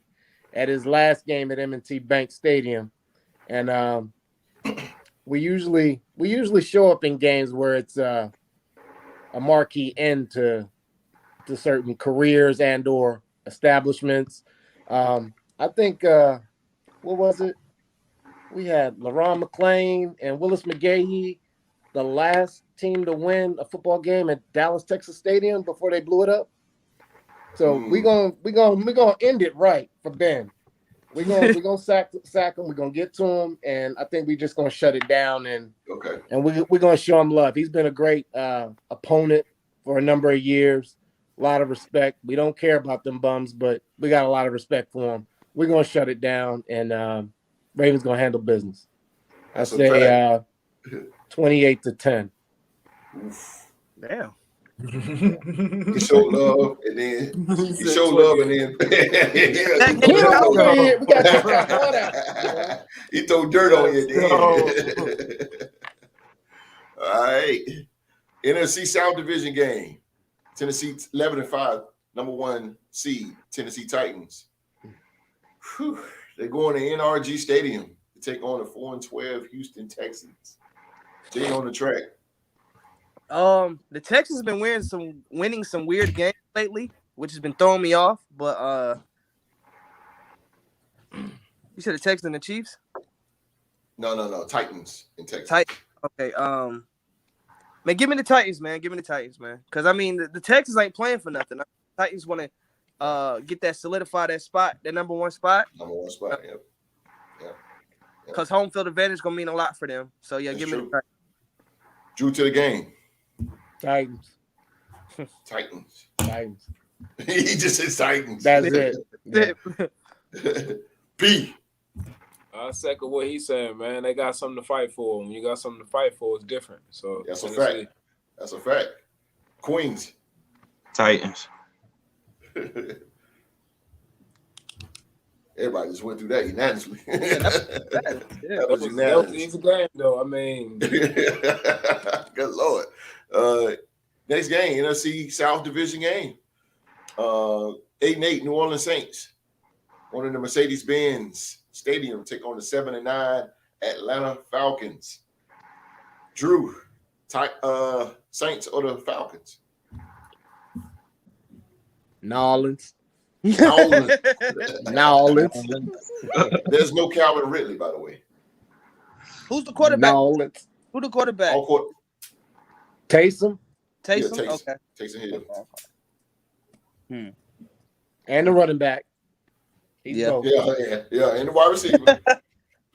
at his last game at M&T Bank Stadium. And we usually show up in games where it's a marquee end to certain careers and or establishments. I think what was it? We had LaRon McClain and Willis McGahee, the last team to win a football game at Dallas, Texas Stadium before they blew it up. So we gonna end it right for Ben. We're gonna sack him. We're gonna get to him, and I think we're just gonna shut it down and we're gonna show him love. He's been a great opponent for a number of years. A lot of respect. We don't care about them bums, but we got a lot of respect for him. We're gonna shut it down, and Ravens gonna handle business. I say 28-10. Damn. You show love, and then he throw dirt on you at the end. All right. NFC South Division game. Tennessee 11-5, number 1 seed, Tennessee Titans. Whew. They're going to NRG Stadium to take on the 4-12 Houston Texans. Jay on the track. The Texans have been winning some weird games lately, which has been throwing me off. But you said the Texans and the Chiefs? No, Titans in Texas. Okay. Man, give me the Titans, man. Because I mean, the Texans ain't playing for nothing. The Titans want to solidify that spot, that number 1 spot. Number 1 spot. Yep. Because home field advantage is gonna mean a lot for them. So yeah, give me the Titans. Drew to the game. Titans. He just said Titans. That's it. Yeah. B. I second what he's saying, man. They got something to fight for. When you got something to fight for, it's different. So that's a fact. Queens. Titans. Everybody just went through that unanimously. That was unanimous. Easy game, though. I mean, good Lord. Next game, NFC South Division game. 8-8 New Orleans Saints. One in the Mercedes-Benz Stadium take on the 7-9 Atlanta Falcons. Drew, Saints or the Falcons? New Orleans. There's no Calvin Ridley, by the way. Who's the quarterback? Who's the quarterback? Taysom. Yeah, Taysom. Okay. Taysom Hill. And the running back. Yeah, and the wide receiver.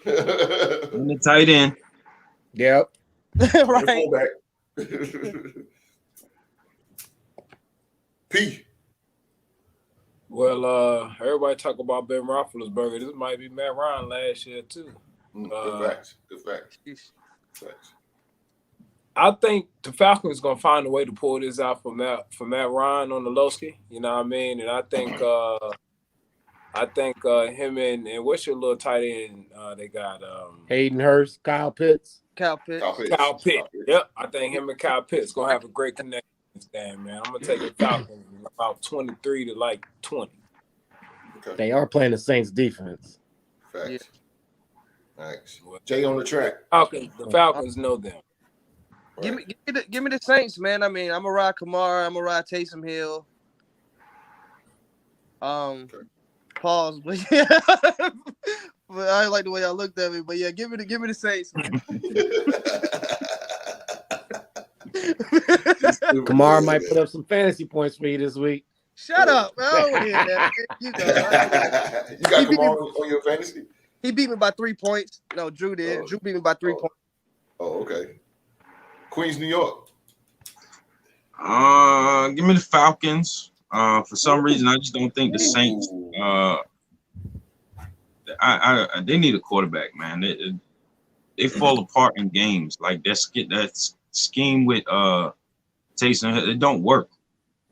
And the tight end. Yep. Right. P. Well, everybody talk about Ben Roethlisberger. This might be Matt Ryan last year too. Good facts. I think the Falcons gonna find a way to pull this out for Matt Ryan on the Lowski. You know what I mean? And I think him and what's your little tight end? They got Hayden Hurst, Kyle Pitts. Kyle Pitts. Yep. I think him and Kyle Pitts gonna have a great connection. this game, man. I'm gonna take the Falcons about 23 to like 20. Okay. They are playing the Saints defense. Facts. Yeah. Thanks. Jay on the track. The Falcons know them. Give me the Saints, man. I mean, I'm gonna ride Kamara. I'm gonna ride Taysom Hill. Pause, but yeah. But I like the way y'all looked at me. But yeah, give me the Saints, man. Kamara might put up some fantasy points for you this week. Shut up, man. I don't want to hear that. You know, You got Kamara on your fantasy? he beat me by 3 points. No, Drew did. Oh. Drew beat me by 3 points. Oh, okay. Queens, New York. Give me the Falcons. For some reason, I just don't think the Saints. They need a quarterback, man. They fall apart in games. Like that scheme with Taysom, it don't work.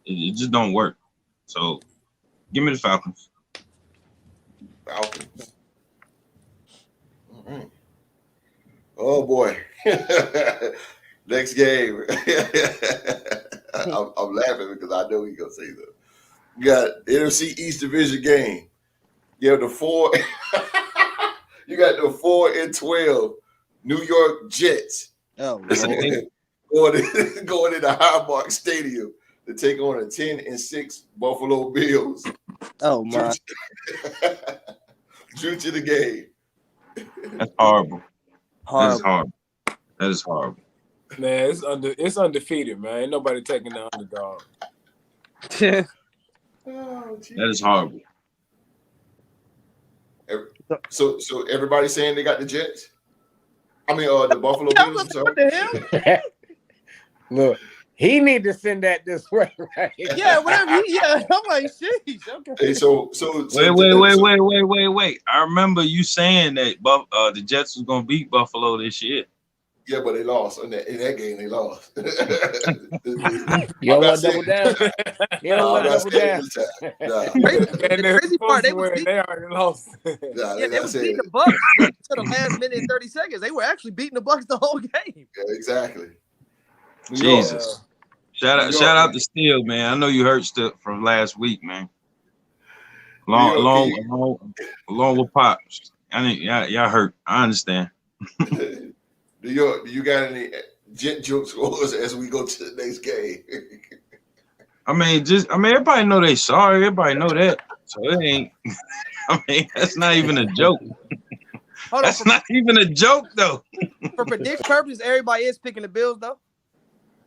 It just don't work. So, give me the Falcons. Falcons. All right. Oh boy. Next game. I'm laughing because I know he's gonna say that. You got Nfc East Division game. You have the 4. You got the 4-12 New York Jets. Oh, going into Highmark Stadium to take on the 10-6 Buffalo Bills. oh my. Drew to the game. That's horrible. Horrible. That is horrible. Man, it's undefeated, man. Ain't nobody taking the underdog. Oh, That is horrible. So everybody's saying they got the Jets? I mean, the Buffalo Bills. I'm sorry. What the hell? Look, he need to send that this way, right? Yeah, whatever. Yeah, I'm like, sheesh. Okay. Hey, so Wait. I remember you saying that the Jets was gonna beat Buffalo this year. Yeah, but they lost in that game. They lost. You don't want to double down. You don't want to double down. And the crazy part, they already lost. Yeah, they was beating the Bucks to the last minute and 30 seconds. They were actually beating the Bucks the whole game. Yeah, exactly. Jesus. Shout out to Steel, man. I know you hurt still from last week, man. Along with Pops. I think y'all hurt. I understand. Do you got any Jet jokes for us as we go to the next game? Everybody know they sorry. Everybody know that. So it ain't. That's not even a joke. That's not even a joke, though. For prediction purposes, everybody is picking the Bills, though.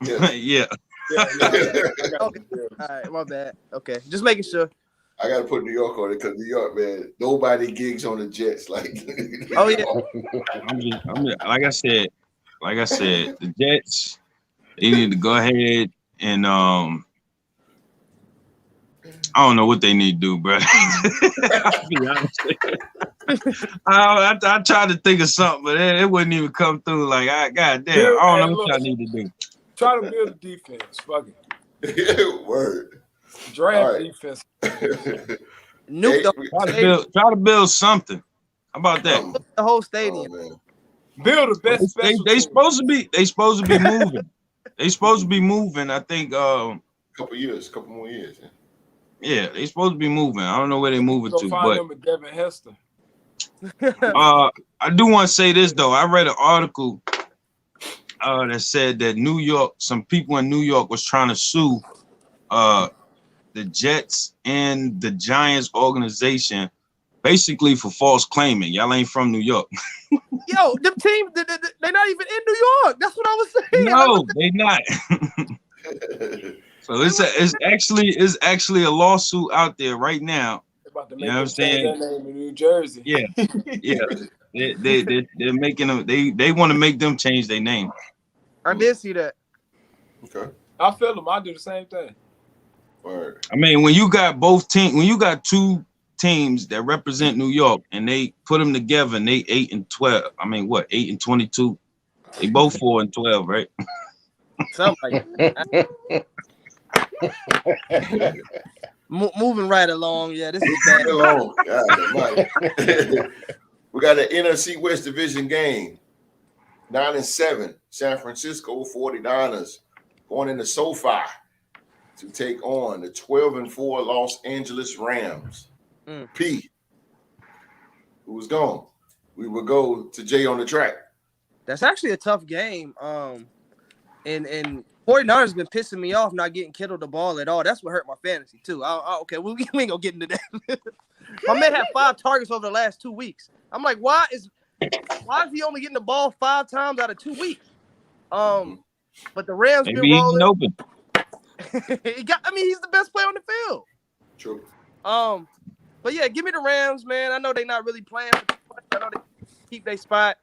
Yeah. Okay. All right, my bad. Okay, just making sure. I got to put New York on it because New York, man, nobody gigs on the Jets. Like, oh yeah. Like I said, the Jets, they need to go ahead and I don't know what they need to do, bro. I'll be honest with you. I tried to think of something, but it wouldn't even come through. Like, goddamn, I don't know what y'all need to do. Try to build a defense. Fuck it. Word. Draft defense. Try to build something. How about that? The whole stadium. Oh, build the best. They supposed to be moving. They supposed to be moving. I think couple more years. Yeah, they supposed to be moving. I don't know where they're moving to, but them with Devin Hester. I do want to say this though. I read an article that said that some people in New York was trying to sue the Jets and the Giants organization basically for false claiming. Y'all ain't from New York. Yo, them teams, they're not even in New York. That's what I was saying. No, they not. So it's actually a lawsuit out there right now. You know what I'm saying? Their name in New Jersey. Yeah. They're making them. They want to make them change their name. I did see that. Okay. I feel them. I do the same thing. Word. I mean, when you got two teams that represent New York and they put them together and they 8-12. I mean, what 8-22? They both 4-12, right? Something like that. Moving right along. Yeah, this is bad. We got an NFC West Division game. 9-7. San Francisco 49ers going into SoFi to take on the 12-4 Los Angeles Rams. P, who's gone? We will go to Jay on the track. That's actually a tough game. And 49ers been pissing me off not getting Kittle the ball at all. That's what hurt my fantasy too. Okay, we ain't gonna get into that. My man had 5 targets over the last 2 weeks. I'm like, why is he only getting the ball 5 times out of 2 weeks? But the Rams been rolling. Open. He's the best player on the field. True. But yeah, give me the Rams, man. I know they're not really playing for too much. I know they keep their spot.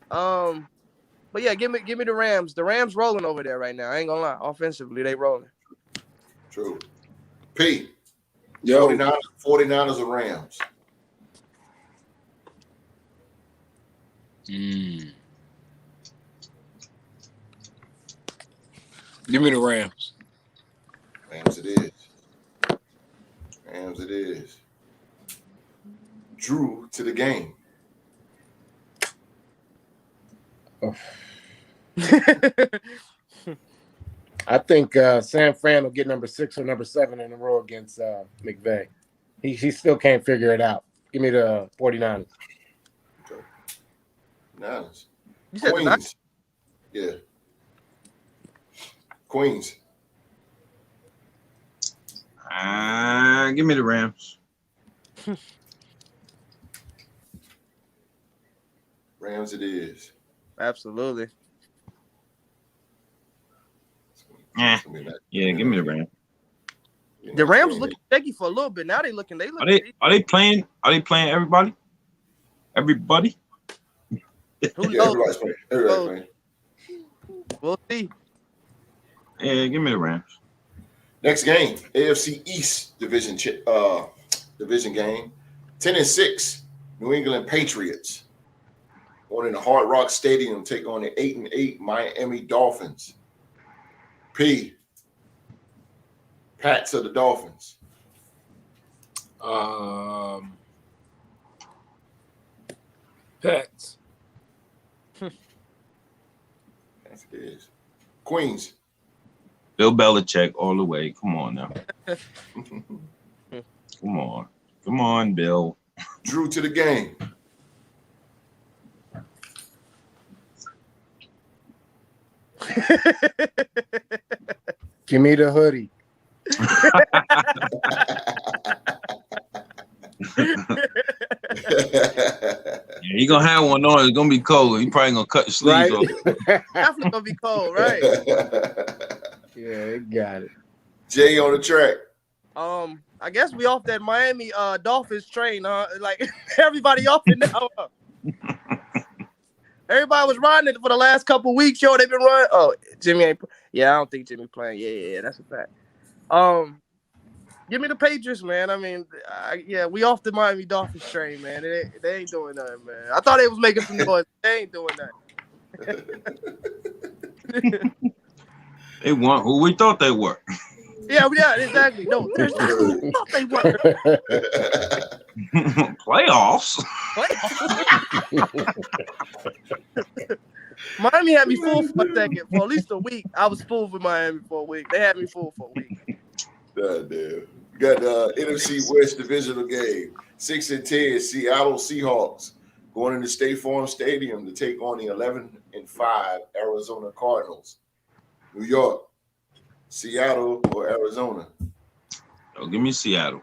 But yeah, give me the Rams. The Rams rolling over there right now. I ain't gonna lie. Offensively, they rolling. True. P. Yo. 49ers or Rams? Give me the Rams. Rams it is. Rams it is. Drew to the game. I think San Fran will get number 6 or number 7 in a row against McVay. He still can't figure it out. Give me the 49ers. Okay. Niners. You said Queens. Yeah. Queens. Give me the Rams. Rams it is. Absolutely. Yeah, give me the Rams. The Rams looking shaky for a little bit. Now they looking. Are they playing? Are they playing everybody? Everybody? Who Yeah, knows? everybody's playing. We'll see. Yeah, give me the Rams. Next game, AFC East Division game. 10-6, New England Patriots. Going in the Hard Rock Stadium, take on the 8-8 Miami Dolphins. P. Pats of the Dolphins. Pats. Yes, it is. Queens. Bill Belichick all the way. Come on now. Come on, Bill. Drew to the game. Give me the hoodie. Yeah, he gonna have one on. It's gonna be cold. He probably gonna cut the sleeves off. Definitely gonna be cold, right? Yeah, got it. Jay on the track. I guess we off that Miami Dolphins train, huh? Like everybody off it now. Huh? Everybody was riding it for the last couple of weeks. Yo, they've been running. Oh, Jimmy ain't. Yeah, I don't think Jimmy playing. Yeah, that's a fact. Give me the Patriots, man. I mean, we off the Miami Dolphins train, man. They ain't doing nothing, man. I thought they was making some noise. They ain't doing nothing. They weren't who we thought they were. Yeah, exactly. No, there's not who we thought they were. Playoffs. Miami had me fooled for a second. For at least a week. I was fooled with Miami for a week. They had me fooled for a week. God damn. We got the NFC West Divisional game. 6-10 Seattle Seahawks going into State Farm Stadium to take on the 11-5 Arizona Cardinals. New York, Seattle, or Arizona? Oh, give me Seattle.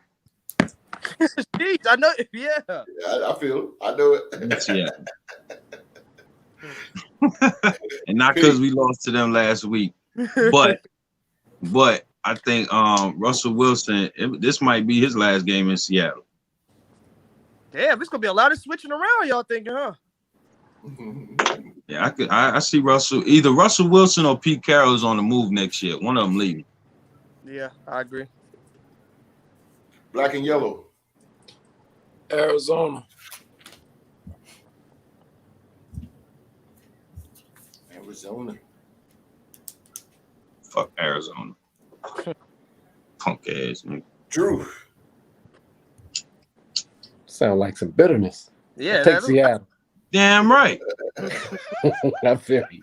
Jeez, I know. Yeah. I feel it. I know it. Seattle. And not because we lost to them last week, but I think Russell Wilson, this might be his last game in Seattle. Damn, it's gonna be a lot of switching around, y'all thinking, huh? Yeah, I see either Russell Wilson or Pete Carroll's on the move next year. One of them leaving. Yeah, I agree. Black and yellow. Arizona. Fuck Arizona. Punk ass nigga. Drew. Sound like some bitterness. Yeah. Take Seattle. Damn right. I feel you.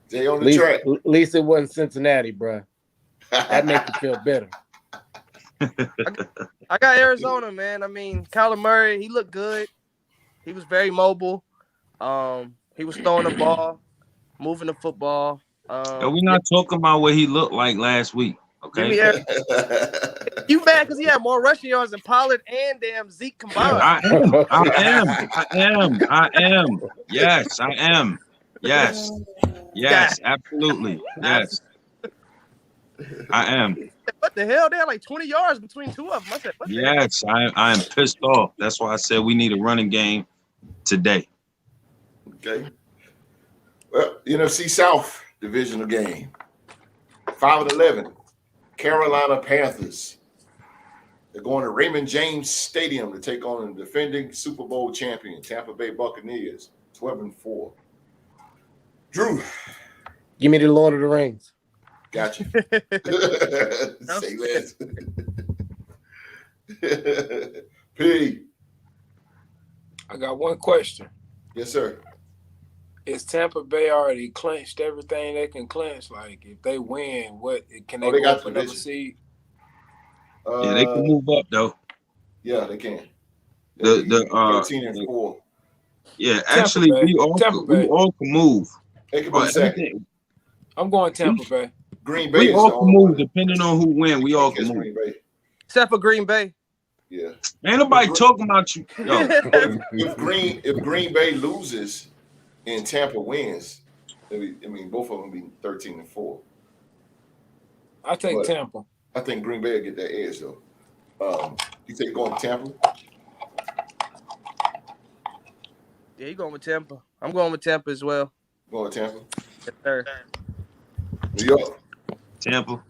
Jay on the track. At least it wasn't Cincinnati, bro. That makes you feel better. I got Arizona, man. I mean, Kyler Murray, he looked good. He was very mobile. He was throwing the ball, moving the football. We're not talking about what he looked like last week. Okay. Give me you mad because he had more rushing yards than Pollard and damn Zeke combined. I am. Yes, I am. Yes, absolutely. Yes, I am. What the hell? They had like 20 yards between two of them. I said, what the hell? Yes, I am pissed off. That's why I said we need a running game today. Okay. Well, NFC South Divisional game. 5-11. Carolina Panthers. They're going to Raymond James Stadium to take on the defending Super Bowl champion, Tampa Bay Buccaneers, 12-4. Drew. Give me the Lord of the Rings. Gotcha. Say less. P. I got one question. Yes, sir. Is Tampa Bay already clinched everything they can clinch? Like, if they win, what can they go for another seed? Yeah, they can move up though. Yeah, they can. The 13-4. Yeah, actually, we all can move. They can be second. I'm going Tampa Bay. Green Bay. We all can move depending on who win. We all can move. Except for Green Bay. Yeah. Ain't nobody talking about you. Yo. if Green Bay loses and Tampa wins, I mean, both of them be 13-4. I take Tampa. I think Green Bay will get that edge though. You think going to Tampa? Yeah, you going with Tampa. I'm going with Tampa as well. Going to Tampa? Yes, sir. New York. Tampa.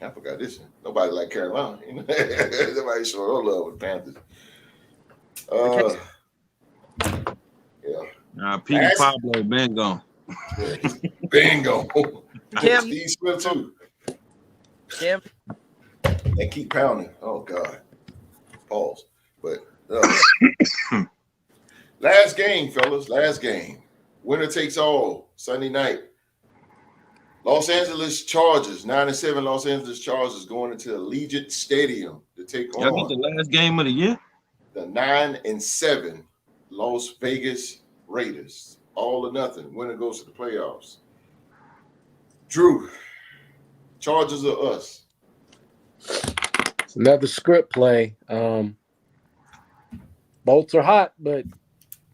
I forgot this one. Nobody like Carolina. Nobody showed no love with Panthers. Yeah. Nah, Peter Pablo, been gone. Yeah. Bingo. Steve Smith too. Cam. And keep pounding. Oh God. Pause. But last game, fellas. Last game. Winner takes all. Sunday night. Los Angeles Chargers, 9-7 Los Angeles Chargers going into Allegiant Stadium to take on. Y'all get the last game of the year? The 9-7 Las Vegas Raiders. All or nothing. Winner goes to the playoffs. Drew, Chargers or us? It's another script play. Bolts are hot, but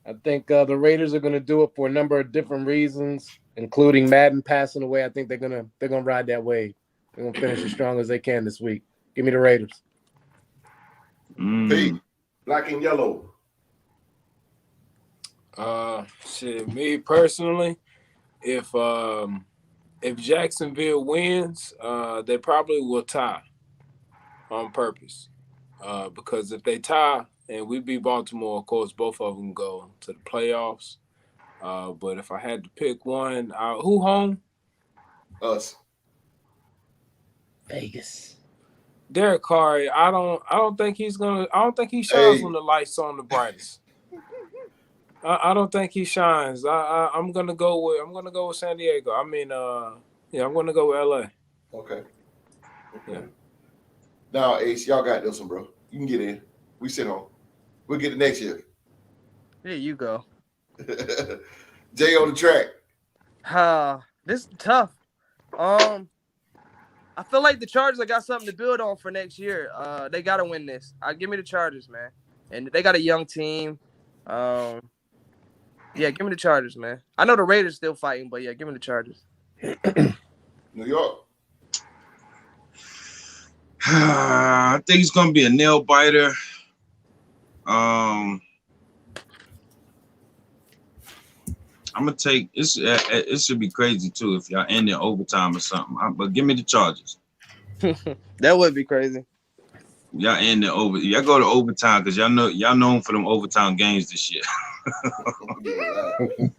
I think the Raiders are going to do it for a number of different reasons, including Madden passing away. I think they're gonna ride that wave. They're gonna finish as strong as they can this week. Give me the Raiders. Hey, black and yellow. Me personally, if Jacksonville wins, they probably will tie on purpose. Because if they tie and we beat Baltimore, of course, both of them go to the playoffs. But if I had to pick one, who home? Us. Vegas. Derrick Carr. I don't think he shines when the lights on the brightest. I don't think he shines. I'm gonna go with San Diego. I mean, I'm gonna go with LA. Okay. Yeah. Now, Ace, y'all got this one, bro. You can get in. We sit on. We'll get it next year. There you go. Jay on the track. This is tough. I feel like the Chargers got something to build on for next year. They got to win this. Give me the Chargers, man. And they got a young team. Yeah, give me the Chargers, man. I know the Raiders still fighting, but yeah, give me the Chargers. New York. I think it's gonna be a nail biter. I'm gonna take this. It should be crazy too if y'all end in overtime or something. But give me the Chargers. That would be crazy. Y'all end in over. Y'all go to overtime because y'all known for them overtime games this year.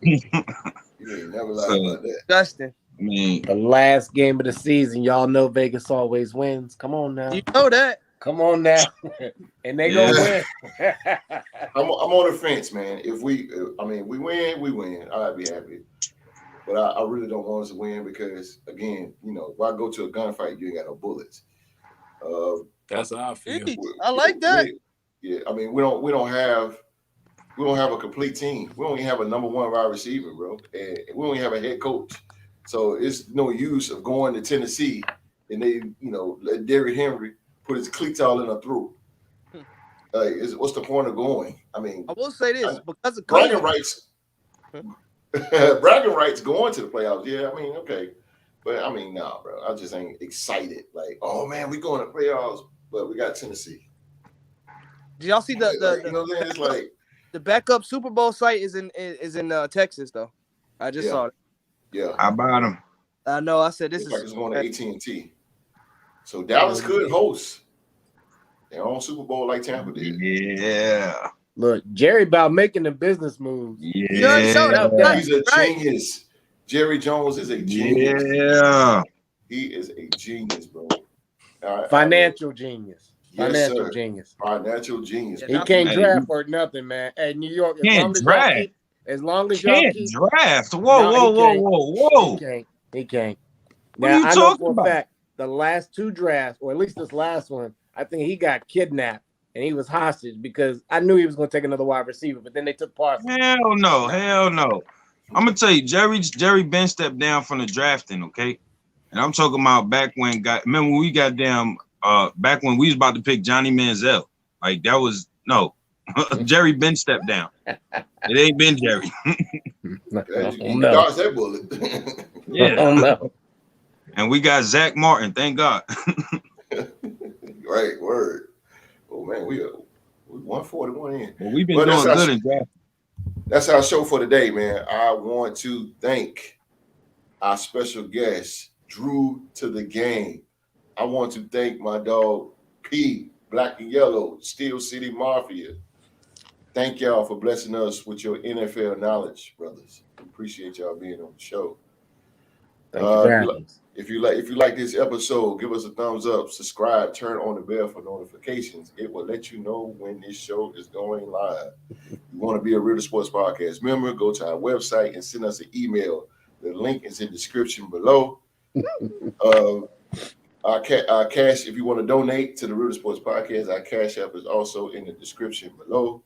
You ain't never lied about that. Justin. I mean, The last game of the season, y'all know Vegas always wins. Come on now. You know that. Come on now. And they gonna win. I'm on the fence, man. If we win, we win. I'd be happy. But I really don't want us to win because, again, why go to a gunfight? You ain't got no bullets. That's how I feel. I like that. I mean, we don't have a complete team. We only have a number one wide receiver, bro, and we only have a head coach. So it's no use of going to Tennessee and they, let Derrick Henry put his cleats all in a throat. What's the point of going? I mean, I will say this because of bragging rights. Bragging rights going to the playoffs. Yeah, I mean, okay, but I mean, nah, bro. I just ain't excited. Like, oh man, we going to playoffs, but we got Tennessee. Did y'all see it's like the backup Super Bowl site is in Texas though? I just saw it. Yeah, how about them? I know. I said this is like it's going to AT&T. So Dallas could host their own Super Bowl like Tampa did. Yeah. Look, Jerry about making the business moves. Yeah. He's a genius. Jerry Jones is a genius. Yeah. He is a genius, bro. Financial genius. Yes, Financial sir. genius. Financial genius. He can't draft for nothing, man. Hey, New York, as long as y'all keep draft. Whoa. He can't. What Now, are you I know talking for about? a fact the last two drafts, or at least this last one, I think he got kidnapped and he was hostage because I knew he was going to take another wide receiver, but then they took Parsons. Hell no. I'm gonna tell you, Jerry Ben stepped down from the drafting, okay? And I'm talking about back when remember we got back when we was about to pick Johnny Manziel. Like that was Jerry Ben stepped down. It ain't been Jerry. You dodged that bullet. Yeah. No. And we got Zach Martin, thank God. Right, word. Oh man, we 141 in. Well, we've been doing good in draft. That's our show for today, man. I want to thank our special guest, Drew to the Game. I want to thank my dog P, Black and Yellow, Steel City Mafia. Thank y'all for blessing us with your NFL knowledge, brothers. Appreciate y'all being on the show. Thank you for having us. If you like this episode, give us a thumbs up, subscribe, turn on the bell for notifications. It will let you know when this show is going live. You want to be a Real Sports Podcast member, go to our website and send us an email. The link is in the description below. Our cash, if you want to donate to the Real Sports Podcast, our cash app is also in the description below.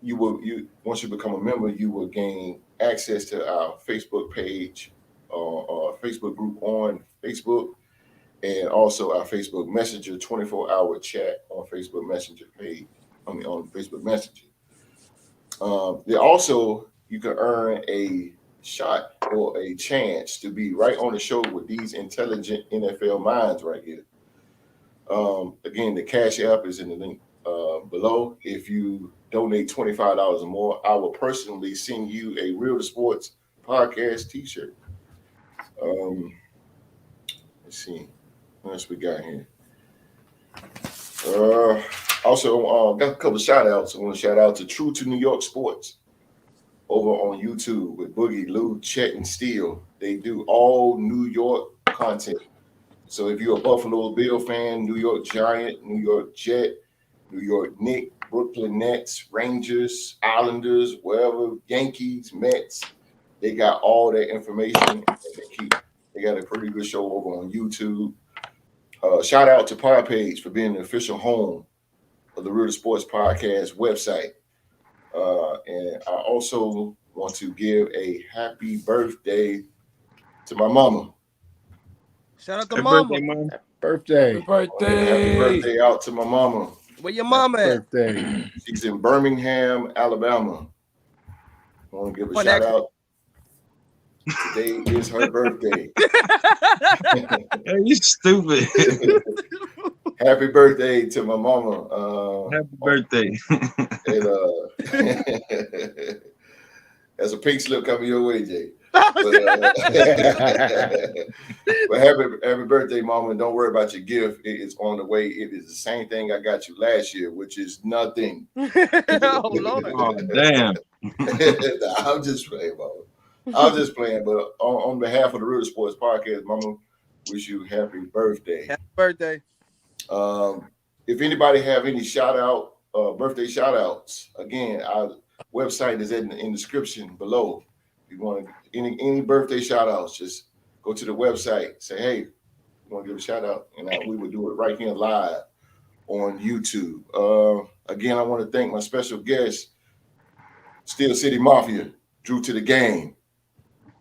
Once you become a member, you will gain access to our Facebook page, our Facebook group on Facebook, and also our Facebook Messenger 24-hour chat on Facebook Messenger page. On Facebook Messenger. You can earn a shot or a chance to be right on the show with these intelligent NFL minds right here. Again, the cash app is in the link below. If you donate $25 or more, I will personally send you a Real Sports Podcast t-shirt. Let's see what else we got here. Also, got a couple of shout outs. I want to shout out to True to New York Sports over on YouTube with Boogie, Lou, Chet, and Steele. They do all New York content. So if you're a Buffalo Bill fan, New York Giant, New York Jet, New York Knicks, Brooklyn Nets, Rangers, Islanders, wherever, Yankees, Mets, they got all that information. They got a pretty good show over on YouTube. Shout out to Podpage for being the official home of the Real Sports Podcast website. And I also want to give a happy birthday to my mama. Shout out to mama. Birthday. Happy birthday out to my mama. Where your mama at? Birthday. She's in Birmingham, Alabama. I want to give a shout out. Today is her birthday. Hey, you stupid. Happy birthday to my mama. Happy birthday. And, there's a pink slip coming your way, Jay. But happy birthday, mama. And don't worry about your gift. It is on the way. It is the same thing I got you last year, which is nothing. Oh, Lord. Oh, damn. I'm just playing, mama. I'm just playing, but on behalf of the Real Sports Podcast, mama, wish you happy birthday. Happy birthday. If anybody have any birthday shout outs, again, our website is in the description below. you want any birthday shout outs, just go to the website, say, hey, you want to give a shout out, and we would do it right here live on YouTube. Again, I want to thank my special guest, Steel City Mafia, Drew to the game. I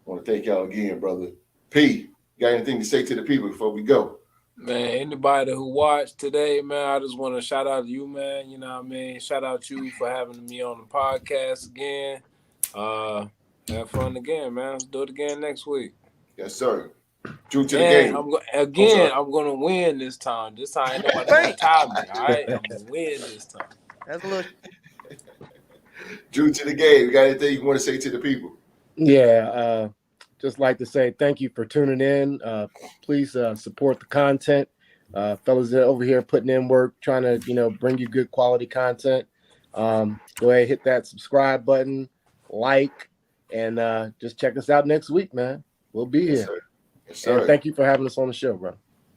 want to thank y'all again, brother. P, got anything to say to the people before we go? Man, anybody who watched today, man, I just want to shout out to you, man. You know what I mean? Shout out you for having me on the podcast again. Have fun again, man. Let's do it again next week. Yes, sir. Drew to the game. I'm going to win this time. This time, ain't nobody going to tie me, all right? I'm going to win this time. That's a little. Drew to the game. You got anything you want to say to the people? Yeah, just like to say thank you for tuning in. Please support the content. Fellas over here putting in work, trying to, bring you good quality content. Go ahead, hit that subscribe button, like, and just check us out next week, man. We'll be here. Sir. Yes, sir. And thank you for having us on the show, bro.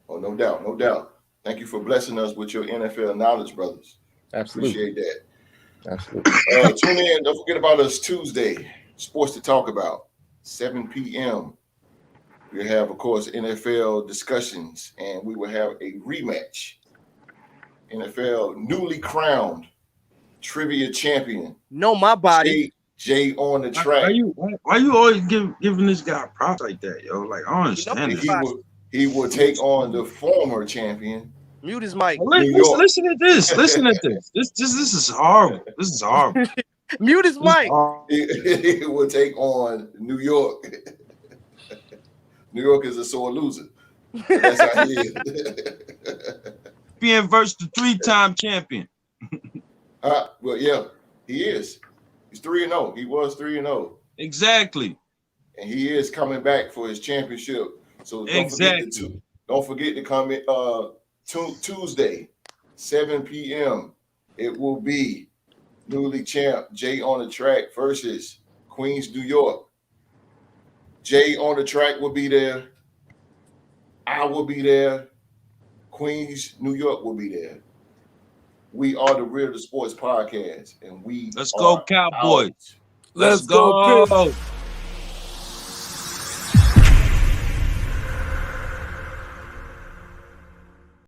Oh, no doubt, no doubt. Thank you for blessing us with your NFL knowledge, brothers. Absolutely. Appreciate that. Absolutely. Tune in. Don't forget about us Tuesday. Sports to talk about. 7 p.m. We'll have, of course, NFL discussions, and we will have a rematch. NFL newly crowned trivia champion. Know my body. Jay on the track. Why you always giving this guy props like that, yo? Like, I don't understand it. He will take on the former champion. Mute his mic. Listen to this. Listen to this. This is horrible. This is horrible. Mute his mic. He will take on New York. New York is a sore loser. That's how he is. Being versus the 3-time champion. Well, yeah, he is. He's 3-0. He was 3-0. Exactly. And he is coming back for his championship. So don't forget to come in Tuesday, 7 p.m. It will be newly champ Jay on the track versus Queens, New York. Jay on the track will be there. I will be there. Queens, New York will be there. We are the Real to Sports Podcast, and we Let's go, Cowboys. Let's go.